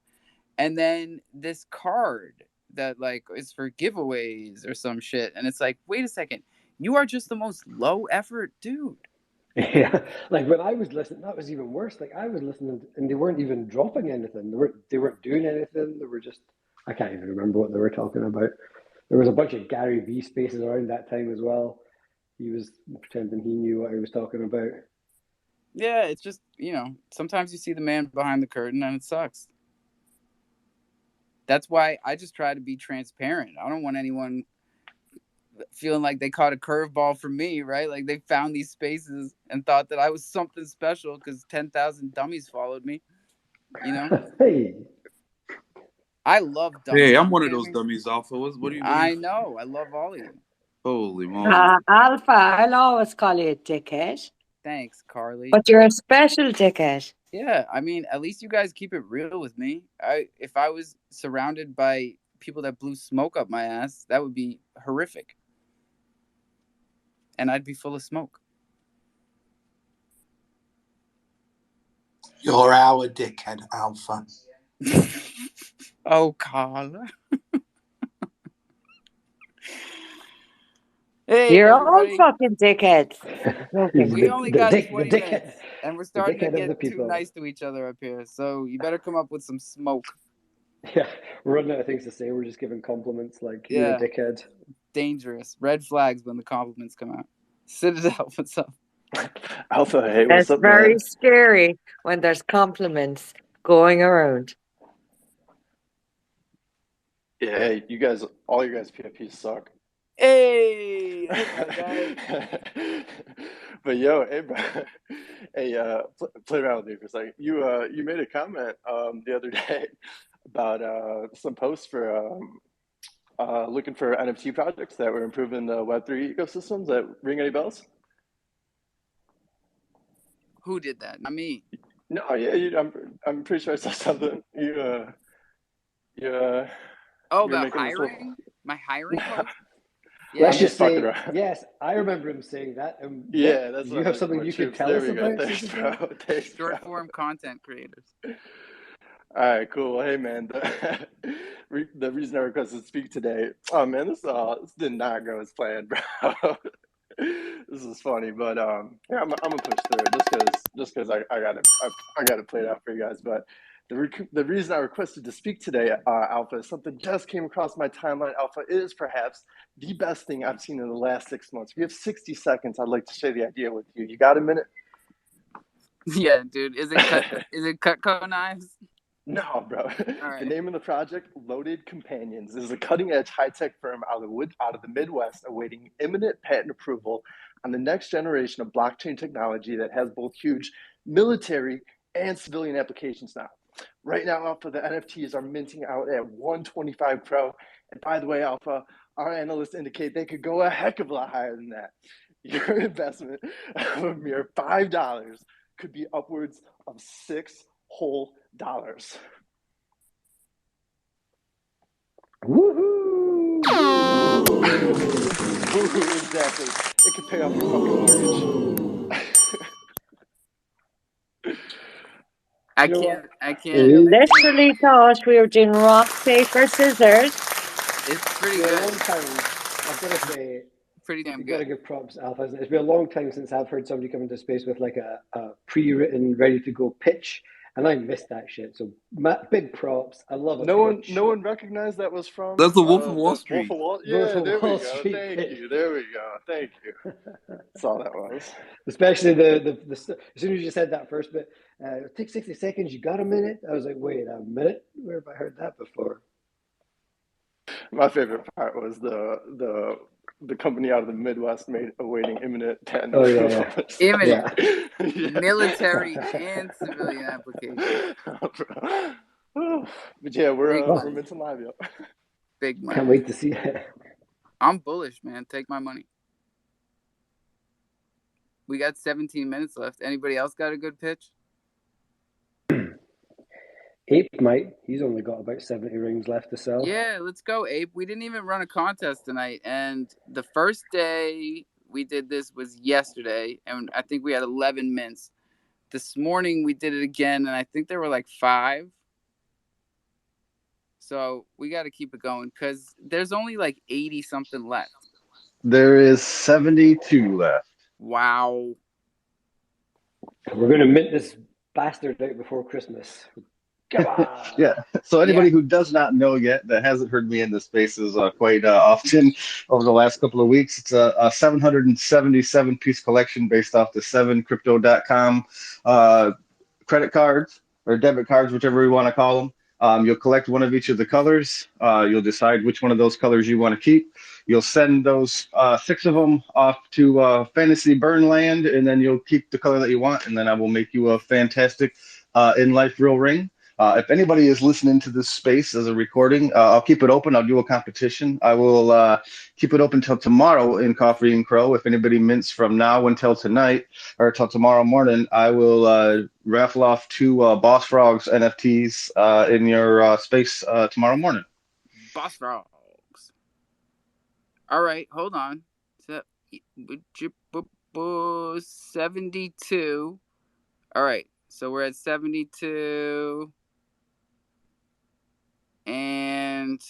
And then this card that like is for giveaways or some shit. And it's like, wait a second, you are just the most low effort dude. Yeah, like when I was listening, that was even worse. Like I was listening and they weren't even dropping anything. They weren't doing anything. They were just, I can't even remember what they were talking about. There was a bunch of Gary Vee spaces around that time as well. He was pretending he knew what he was talking about. Yeah, it's just, sometimes you see the man behind the curtain and it sucks. That's why I just try to be transparent. I don't want anyone feeling like they caught a curveball from me, right? Like they found these spaces and thought that I was something special because 10,000 dummies followed me, Hey. I love dummies. Hey, I'm one of those dummies, Alpha. What do you mean? I know. I love all of you. Holy moly. Alpha, I'll always call you a dickhead. Thanks, Carly. But you're a special dickhead. Yeah, I mean, at least you guys keep it real with me. If I was surrounded by people that blew smoke up my ass, that would be horrific. And I'd be full of smoke. You're our dickhead, Alpha. Oh, Carla. Hey, you're everybody. all fucking dickheads. We only got 20 minutes, and we're starting to get too nice to each other up here. So you better come up with some smoke. Yeah, we're running out of things to say. We're just giving compliments like you're a dickhead. dangerous. Red flags when the compliments come out. Citadel, what's up? Alpha, hey, That's what's up, very man? scary when there's compliments going around. Yeah, hey, you guys, all you guys PFPs suck. Hey, my guy. But yo, hey, bro, hey, play around with me for a second. You made a comment the other day about some posts for looking for NFT projects that were improving the Web3 ecosystems. That ring any bells? Who did that? Not me. No, yeah, I'm pretty sure I saw something. You Oh, you're about making this little. hiring? My hiring post? Yeah, Let's I'm just fucking say, around. yes, I remember him saying that. Yeah, that's Do what you I'm have making something my you could troops. tell There us we go. about? Thanks, bro. Thanks, bro. Short form content creators. All right, cool. Hey, man, the reason I requested to speak today. Oh man, this did not go as planned, bro. This is funny, but yeah, I'm gonna push through it just because I gotta play it out for you guys. But the reason I requested to speak today, Alpha, is something just came across my timeline. Alpha is perhaps the best thing I've seen in the last 6 months. If you have 60 seconds, I'd like to share the idea with you. You got a minute? Yeah, dude. Is it Cutco knives? No, bro. Right. The name of the project, Loaded Companions, is a cutting-edge high-tech firm out of the Midwest awaiting imminent patent approval on the next generation of blockchain technology that has both huge military and civilian applications now. Right now, Alpha, the NFTs are minting out at 125 Pro. And by the way, Alpha, our analysts indicate they could go a heck of a lot higher than that. Your investment of a mere $5 could be upwards of $6 whole dollars. Woohoo! Woohoo, exactly. It could pay off your fucking mortgage. I can't. Literally thought we were doing rock, paper, scissors. It's pretty good. good. A long time, I've got to say, pretty damn you've good. got to give props, Alpha. It's been a long time since I've heard somebody come into space with like a pre-written, ready-to-go pitch, and I missed that shit. So big props. I love it. No one recognized that was from. That's the Wolf of Wall Street. Yeah, there we go. Street Thank pitch. you. There we go. Thank you. That's all that was. Especially the as soon as you said that first bit, take 60 seconds. You got a minute? I was like, wait a minute. Where have I heard that before? My favorite part was the company out of the Midwest awaiting imminent patent approval. Imminent. Yeah. Military and civilian applications. But yeah, we're minting live, yo. Big money. Can't wait to see it. I'm bullish, man. Take my money. We got 17 minutes left. Anybody else got a good pitch? Ape might. He's only got about 70 rings left to sell. Yeah, let's go, Ape. We didn't even run a contest tonight. And the first day we did this was yesterday. And I think we had 11 mints. This morning we did it again. And I think there were like 5. So we got to keep it going because there's only like 80 something left. There is 72 left. Wow. We're going to mint this bastard out before Christmas. Come on. Yeah. So anybody who does not know yet, that hasn't heard me in the spaces quite often over the last couple of weeks, it's a 777 piece collection based off the 7crypto.com credit cards or debit cards, whichever you want to call them. You'll collect one of each of the colors. You'll decide which one of those colors you want to keep. You'll send those 6 of them off to Fantasy Burn Land, and then you'll keep the color that you want, and then I will make you a fantastic in-life real ring. If anybody is listening to this space as a recording, I'll keep it open. I'll do a competition. I will keep it open till tomorrow in Coffee and Crow. If anybody mints from now until tonight or till tomorrow morning, I will raffle off 2 Boss Frogs NFTs in your space tomorrow morning. Boss Frogs. All right, hold on. 72. All right, so we're at 72. And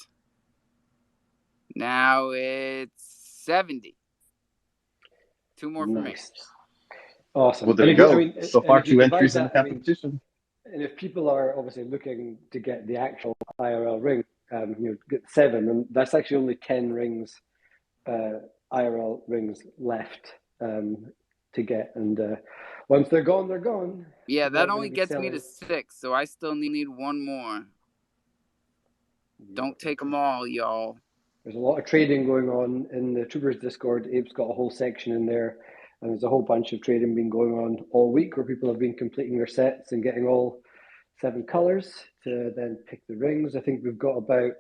now it's 70. 2 more for me. Awesome. Well, there you go. So far, 2 entries in the competition. And if people are obviously looking to get the actual IRL ring, get 7, and that's actually only 10 rings IRL rings left to get, and once they're gone, they're gone. Yeah, People that aren't only gonna be gets me to selling. 6, so I still need one more. Don't take them all, y'all. There's a lot of trading going on in the Troopers Discord. Abe's got a whole section in there, and there's a whole bunch of trading been going on all week where people have been completing their sets and getting all 7 colors to then pick the rings. I think we've got about,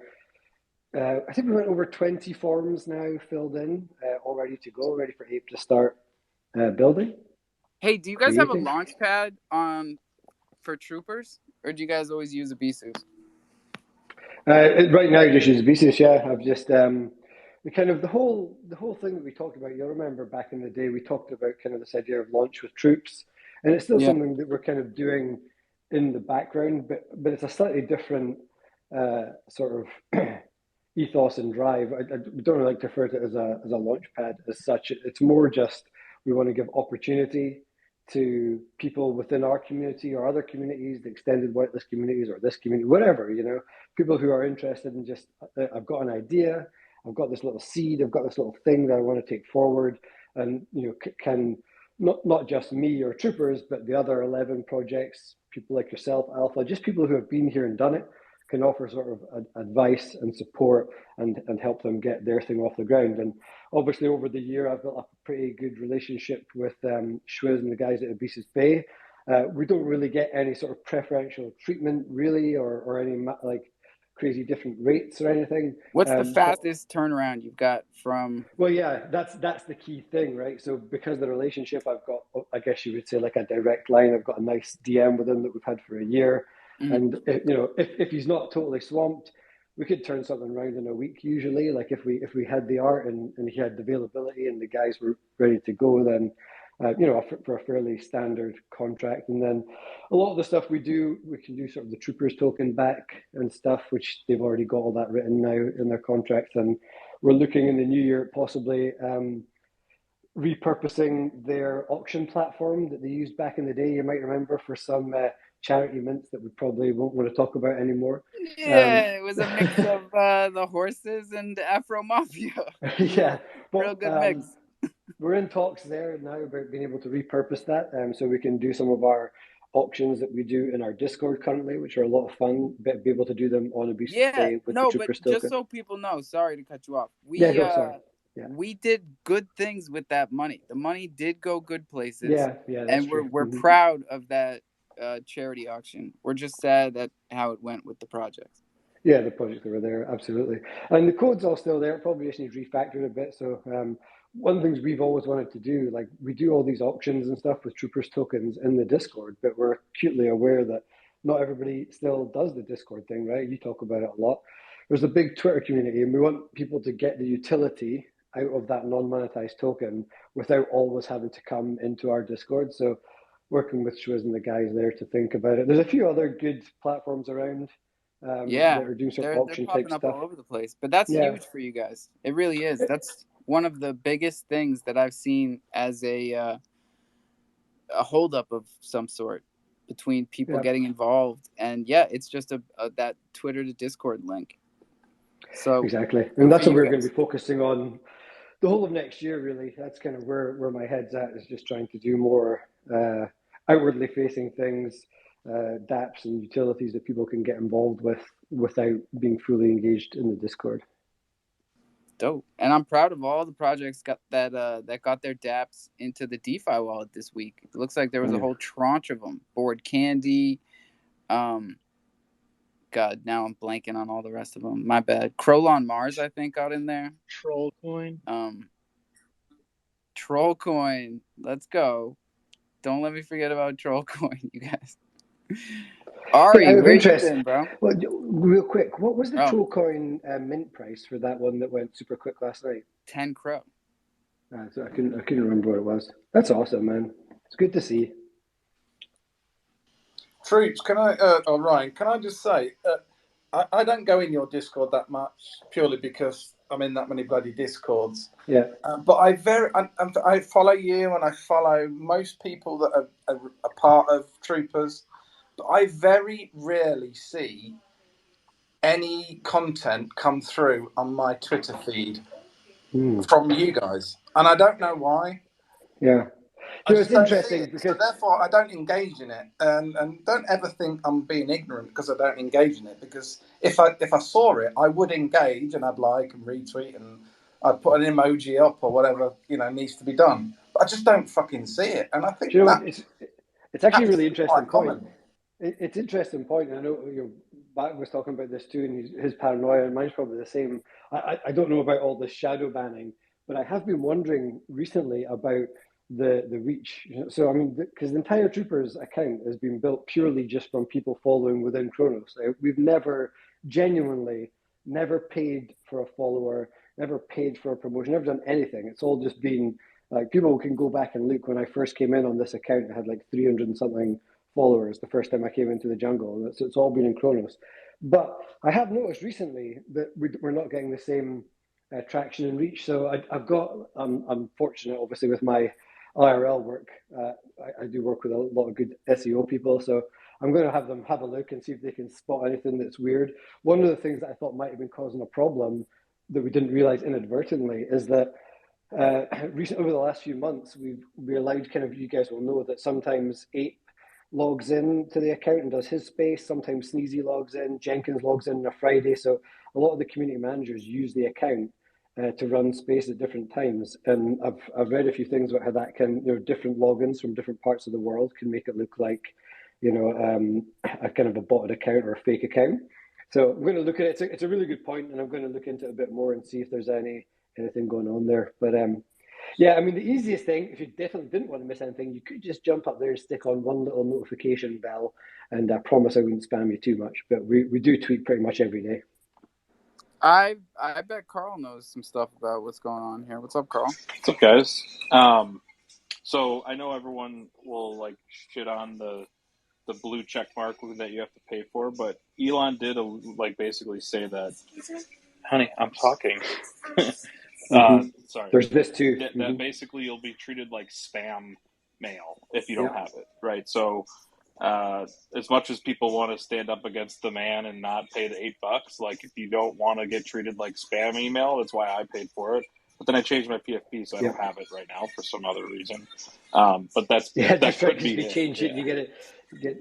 I think we went over 20 forms now filled in, all ready to go, ready for Abe to start building. Hey, do you guys have a creating. launch pad for Troopers, or do you guys always use a Bisus? Right now, just use Bisus. Yeah, I've just the kind of the whole thing that we talked about. You'll remember back in the day we talked about kind of this idea of launch with troops, and it's still something that we're kind of doing in the background, but it's a slightly different sort of ethos and drive. I don't really like to refer to it as a launch pad as such. It's more just we want to give opportunity to people within our community or other communities, the extended whitelist communities or this community, whatever, people who are interested in just, I've got an idea, I've got this little seed, I've got this little thing that I want to take forward, and can not just me or Troopers, but the other 11 projects, people like yourself, Alpha, just people who have been here and done it, can offer sort of advice and support and help them get their thing off the ground. And obviously over the year, I've built up a pretty good relationship with Schwiz and the guys at Abyss's Bay. We don't really get any sort of preferential treatment really, or any like crazy different rates or anything. What's the fastest turnaround you've got from? Well, yeah, that's the key thing, right? So because of the relationship, I've got, I guess you would say, like a direct line. I've got a nice DM with him that we've had for a year. And if he's not totally swamped, we could turn something around in a week usually. Like if we had the art and he had the availability and the guys were ready to go, then for a fairly standard contract. And then a lot of the stuff we can do sort of the Troopers token back and stuff, which they've already got all that written now in their contracts. And we're looking in the new year at possibly repurposing their auction platform that they used back in the day. You might remember for some charity mints that we probably won't want to talk about anymore. Yeah, it was a mix of the horses and Afro Mafia. Yeah, real good mix. We're in talks there now about being able to repurpose that, so we can do some of our auctions that we do in our Discord currently, which are a lot of fun. Be able to do them on a Bay with the Troopers token. Just so people know, sorry to cut you off. We did good things with that money. The money did go good places. Yeah, that's and true. we're proud of that charity auction. We're just sad at how it went with the projects. Yeah, the projects that were there, absolutely. And the code's all still there. It probably just needs refactored a bit. So one of the things we've always wanted to do, like we do all these auctions and stuff with Troopers tokens in the Discord, but we're acutely aware that not everybody still does the Discord thing, right? You talk about it a lot. There's a big Twitter community, and we want people to get the utility out of that non-monetized token without always having to come into our Discord. So working with Schwiz and the guys there to think about it. There's a few other good platforms around. Yeah, that are doing sort of auction they're popping type up stuff all over the place. But that's huge for you guys. It really is. That's one of the biggest things that I've seen as a holdup of some sort between people getting involved. And it's just that Twitter to Discord link. So exactly, and that's what we're going to be focusing on the whole of next year. Really, that's kind of where my head's at, is just trying to do more outwardly facing things, dApps and utilities that people can get involved with without being fully engaged in the Discord. Dope. And I'm proud of all the projects that got their dApps into the DeFi wallet this week. It looks like there was a whole tranche of them. Board Candy. God, now I'm blanking on all the rest of them. My bad. Crolon Mars, I think, got in there. Trollcoin. Trollcoin. Let's go. Don't let me forget about Trollcoin, you guys. Ari, where you been, bro? Well, real quick, what was the Trollcoin mint price for that one that went super quick last night? 10 Crow. So I couldn't remember what it was. That's awesome, man. It's good to see. Troops, Ryan, can I just say, I don't go in your Discord that much purely because I'm in that many bloody Discords. Yeah. But I follow you and I follow most people that are a part of Troopers. But I very rarely see any content come through on my Twitter feed from you guys, and I don't know why. Yeah. I It's just don't see interesting it, because so therefore I don't engage in it, and don't ever think I'm being ignorant because I don't engage in it. Because if I saw it, I would engage and I'd like and retweet and I'd put an emoji up or whatever needs to be done. But I just don't fucking see it, and I think do you know what? that It's actually a that's really interesting quite point. common. It's interesting point. And I know Bat was talking about this too, and his paranoia, and mine's probably the same. I don't know about all the shadow banning, but I have been wondering recently about the reach. So I mean, because the entire Troopers account has been built purely just from people following within Chronos. We've genuinely never paid for a follower, never paid for a promotion, never done anything. It's all just been like, people can go back and look. When I first came in on this account, I had like 300 and something followers the first time I came into the jungle. So it's all been in Chronos. But I have noticed recently that we're not getting the same traction and reach. So I'm fortunate, obviously, with my IRL work. I do work with a lot of good SEO people. So I'm going to have them have a look and see if they can spot anything that's weird. One of the things that I thought might have been causing a problem that we didn't realize inadvertently is that over the last few months, we allowed you guys will know that sometimes Ape logs in to the account and does his space. Sometimes Sneezy logs in, Jenkins logs in on a Friday. So a lot of the community managers use the account to run space at different times. And I've read a few things about how that can, different logins from different parts of the world can make it look like, a kind of a botted account or a fake account. So I'm going to look at it. It's a really good point, and I'm going to look into it a bit more and see if there's anything going on there. But yeah, I mean, the easiest thing, if you definitely didn't want to miss anything, you could just jump up there and stick on one little notification bell, and I promise I wouldn't spam you too much. But we do tweet pretty much every day. I bet Carl knows some stuff about what's going on here. What's up, Carl? What's up, guys? So I know everyone will like shit on the blue check mark that you have to pay for, but Elon did basically say that. Honey, I'm talking. Sorry. There's this too. That basically you'll be treated like spam mail if you don't have it, right? So as much as people want to stand up against the man and not pay the $8, like if you don't want to get treated like spam email, that's why I paid for it. But then I changed my PFP, so I don't have it right now for some other reason. But that right. could Because be if you change it, you get it.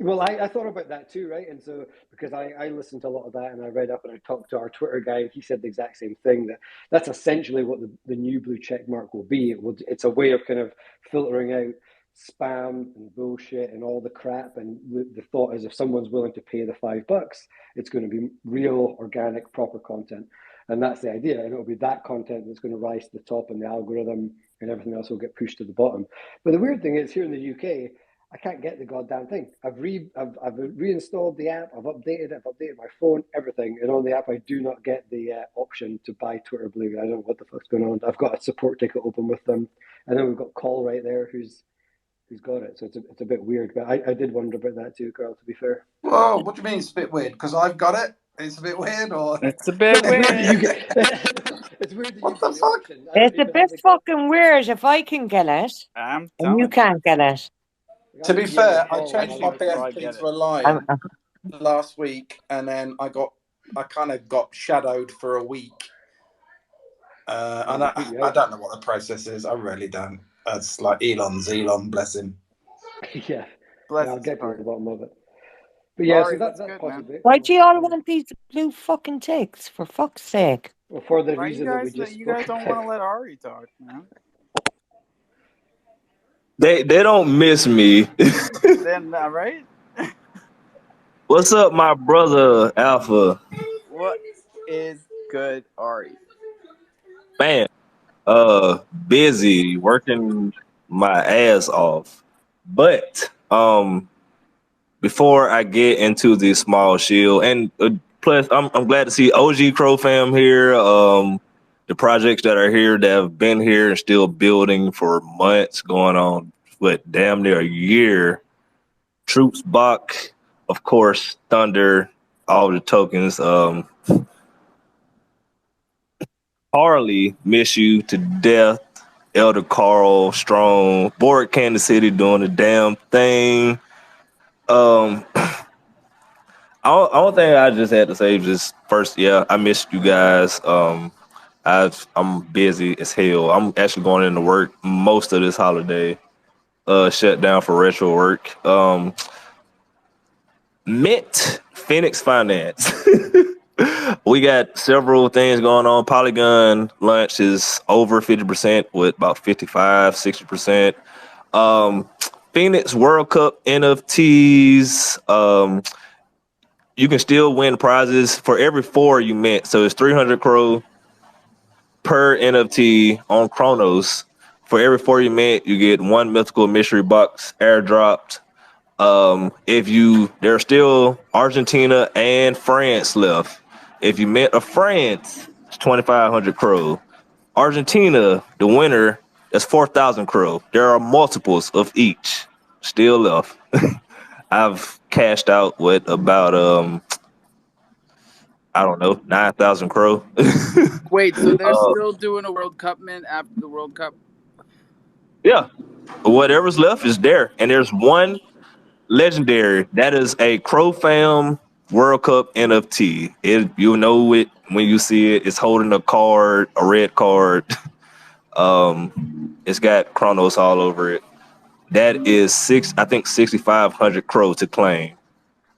Well, I thought about that too, right? And so because I listened to a lot of that, and I read up and I talked to our Twitter guy, and he said the exact same thing, that's essentially what the new blue check mark will be. It's a way of kind of filtering out spam and bullshit and all the crap. And the thought is, if someone's willing to pay the $5, it's going to be real, organic, proper content. And that's the idea. And it'll be that content that's going to rise to the top, and the algorithm and everything else will get pushed to the bottom. But the weird thing is, here in the UK, I can't get the goddamn thing. I've reinstalled the app. I've updated it. I've updated my phone, everything. And on the app, I do not get the option to buy Twitter Blue. I don't know what the fuck's going on. I've got a support ticket open with them, and then we've got Call right there, who's got it. So it's a bit weird. But I did wonder about that too, Carl. To be fair. Whoa, what do you mean it's a bit weird? Because I've got it. It's a bit weird, or it's a bit weird. It's weird that what the fuck? It's a bit fucking weird if I can get it and you can't get it. To be fair, I changed my PFP to a lion last week, and then I kind of got shadowed for a week. And I don't know what the process is. I really don't. It's like Elon, bless him. Yeah, I'll get to the bottom of it. But yeah, so that's possibly. Why do you all want these blue fucking ticks? For fuck's sake! Well, for the Why reason that we just you guys don't want to let Ari talk, man. They don't miss me. Then right? What's up, my brother Alpha? What is good, Ari? Man, busy working my ass off. But before I get into the small shield, and plus I'm glad to see OG crofam here. The projects that are here that have been here and still building for months, going on, damn near a year. Troops, Bach, of course, Thunder, all the tokens. Harley, miss you to death. Elder Carl, Strong, Board Kansas City doing the damn thing. I don't think I just had to say just first, yeah, I missed you guys. I'm busy as hell. I'm actually going into work most of this holiday. Shut down for retro work. Mint Phoenix Finance. We got several things going on. Polygon lunch is over 50% with about 55, 60%. Phoenix World Cup NFTs. You can still win prizes for every 4 you mint. So it's 300 crow per NFT on Chronos. For every 4 you mint, you get 1 mythical mystery box airdropped. There's still Argentina and France left. If you mint a France, it's 2,500 crow. Argentina, the winner, that's 4,000 crow. There are multiples of each still left. I've cashed out with about I don't know, 9,000 crow. Wait, so they're still doing a World Cup, man, after the World Cup? Yeah. Whatever's left is there. And there's one legendary. That is a crofam World Cup NFT. You'll know it when you see it. It's holding a card, a red card. It's got Chronos all over it. That is 6,500 crow to claim.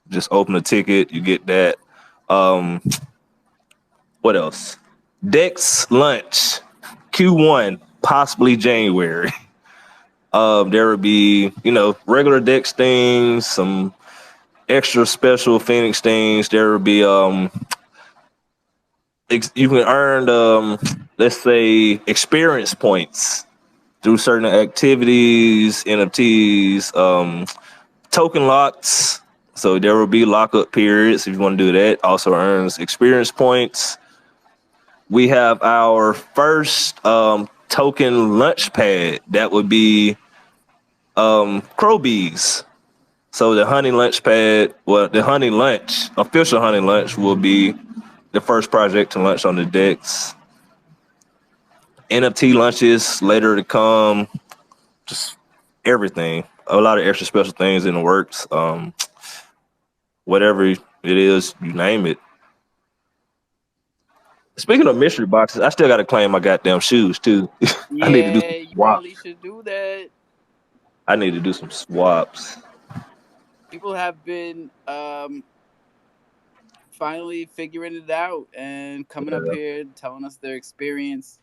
Just open a ticket, you get that. What else? Dex lunch, Q1, possibly January. There would be, regular Dex things, some extra special Phoenix things. There would be you can earn let's say experience points through certain activities, NFTs, token locks. So there will be lockup periods if you want to do that. Also earns experience points. We have our first token lunch pad that would be crow bees. So the honey lunch pad, the honey lunch, official honey lunch will be the first project to launch on the decks. NFT lunches later to come, just everything. A lot of extra special things in the works. Whatever it is, you name it. Speaking of mystery boxes, I still got to claim my goddamn shoes too. I need to do some Yeah, you swaps. probably should do that. I need to do some swaps. People have been finally figuring it out and coming up here telling us their experience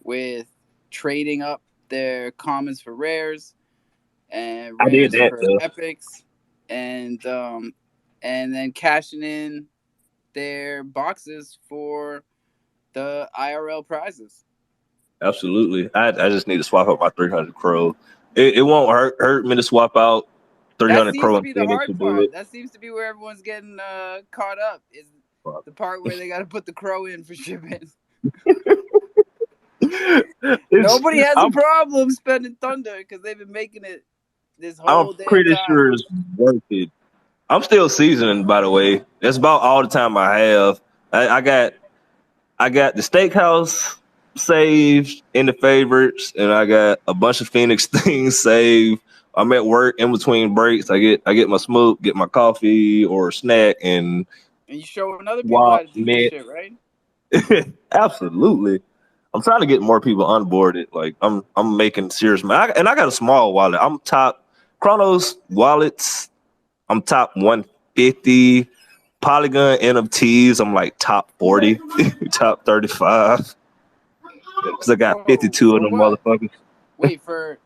with trading up their commons for rares and I did rares that for though. epics, and then cashing in their boxes for the IRL prizes. Absolutely. I just need to swap out my 300 crow. It won't hurt me to swap out 300 That seems crow to and be the Phoenix to hard do part. it. That seems to be where everyone's getting caught up, is the part where they got to put the crow in for shipping. Nobody has a problem spending Thunder because they've been making it this whole I'm damn pretty time. sure it's worth it. I'm still seasoning, by the way. That's about all the time I have. I got the steakhouse saved in the favorites, and I got a bunch of Phoenix things saved. I'm at work in between breaks. I get my smoke, get my coffee or snack, and you showing other people how swap to do this mint. shit, right? Absolutely. I'm trying to get more people onboarded. Like I'm making serious money. And I got a small wallet. I'm top Chronos wallets. I'm top 150. Polygon NFTs. I'm like top 40, top 35. Because I got 52 of them what? motherfuckers. Wait, for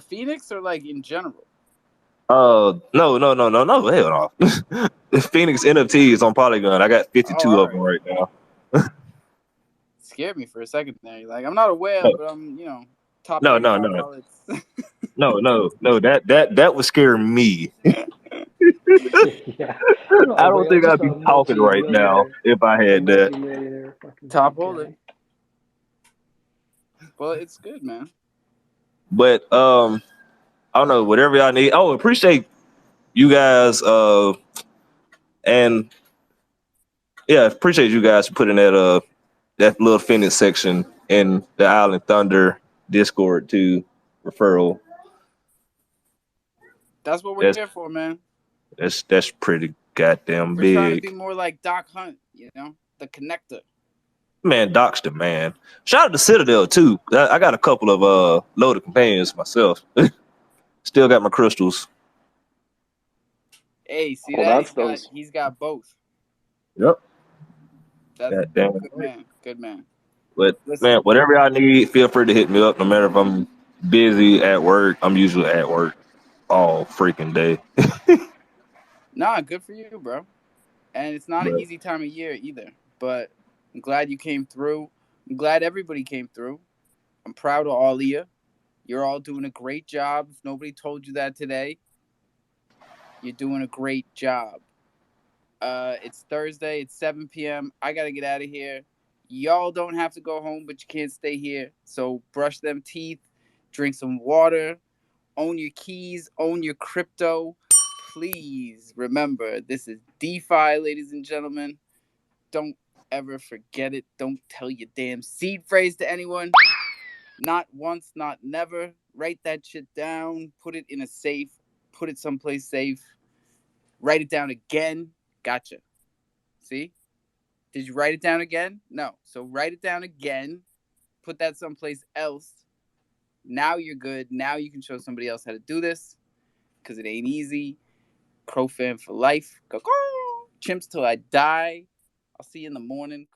Phoenix or like in general? No. Hell no. Phoenix NFTs on Polygon. I got 52 of them right now. Scared me for a second there. Like, I'm not aware, No. but I'm, top No. 35 wallets. No. That would scare me. Yeah. I don't think I'd be talking right now if I had that. Top holder. Well, it's good, man. But I don't know, whatever y'all need. Oh, appreciate you guys and yeah, appreciate you guys for putting that little Phoenix section in the Island Thunder Discord to referral. That's what we're here for, man. That's pretty goddamn We're big. trying to be more like Doc Hunt, the connector. Man, Doxter, man. Shout out to Citadel too. I got a couple of loaded companions myself. Still got my crystals. Hey, see Well, that? that's He's got both. Yep. That's That damn. good man. Good man. But Listen. man, whatever y'all need, feel free to hit me up. No matter if I'm busy at work, I'm usually at work all freaking day. Nah, good for you, bro. And it's not an But easy time of year either. But I'm glad you came through. I'm glad everybody came through. I'm proud of all of you. You're all doing a great job. If nobody told you that today, you're doing a great job. It's Thursday. It's 7 p.m. I got to get out of here. Y'all don't have to go home, but you can't stay here. So brush them teeth, drink some water, own your keys, own your crypto. Please remember, this is DeFi, ladies and gentlemen. Don't ever forget it. Don't tell your damn seed phrase to anyone. Not once, not never. Write that shit down. Put it in a safe. Put it someplace safe. Write it down again. Gotcha. See? Did you write it down again? No. So write it down again. Put that someplace else. Now you're good. Now you can show somebody else how to do this. Because it ain't easy. Crofam for life. Chimps till I die. I'll see you in the morning.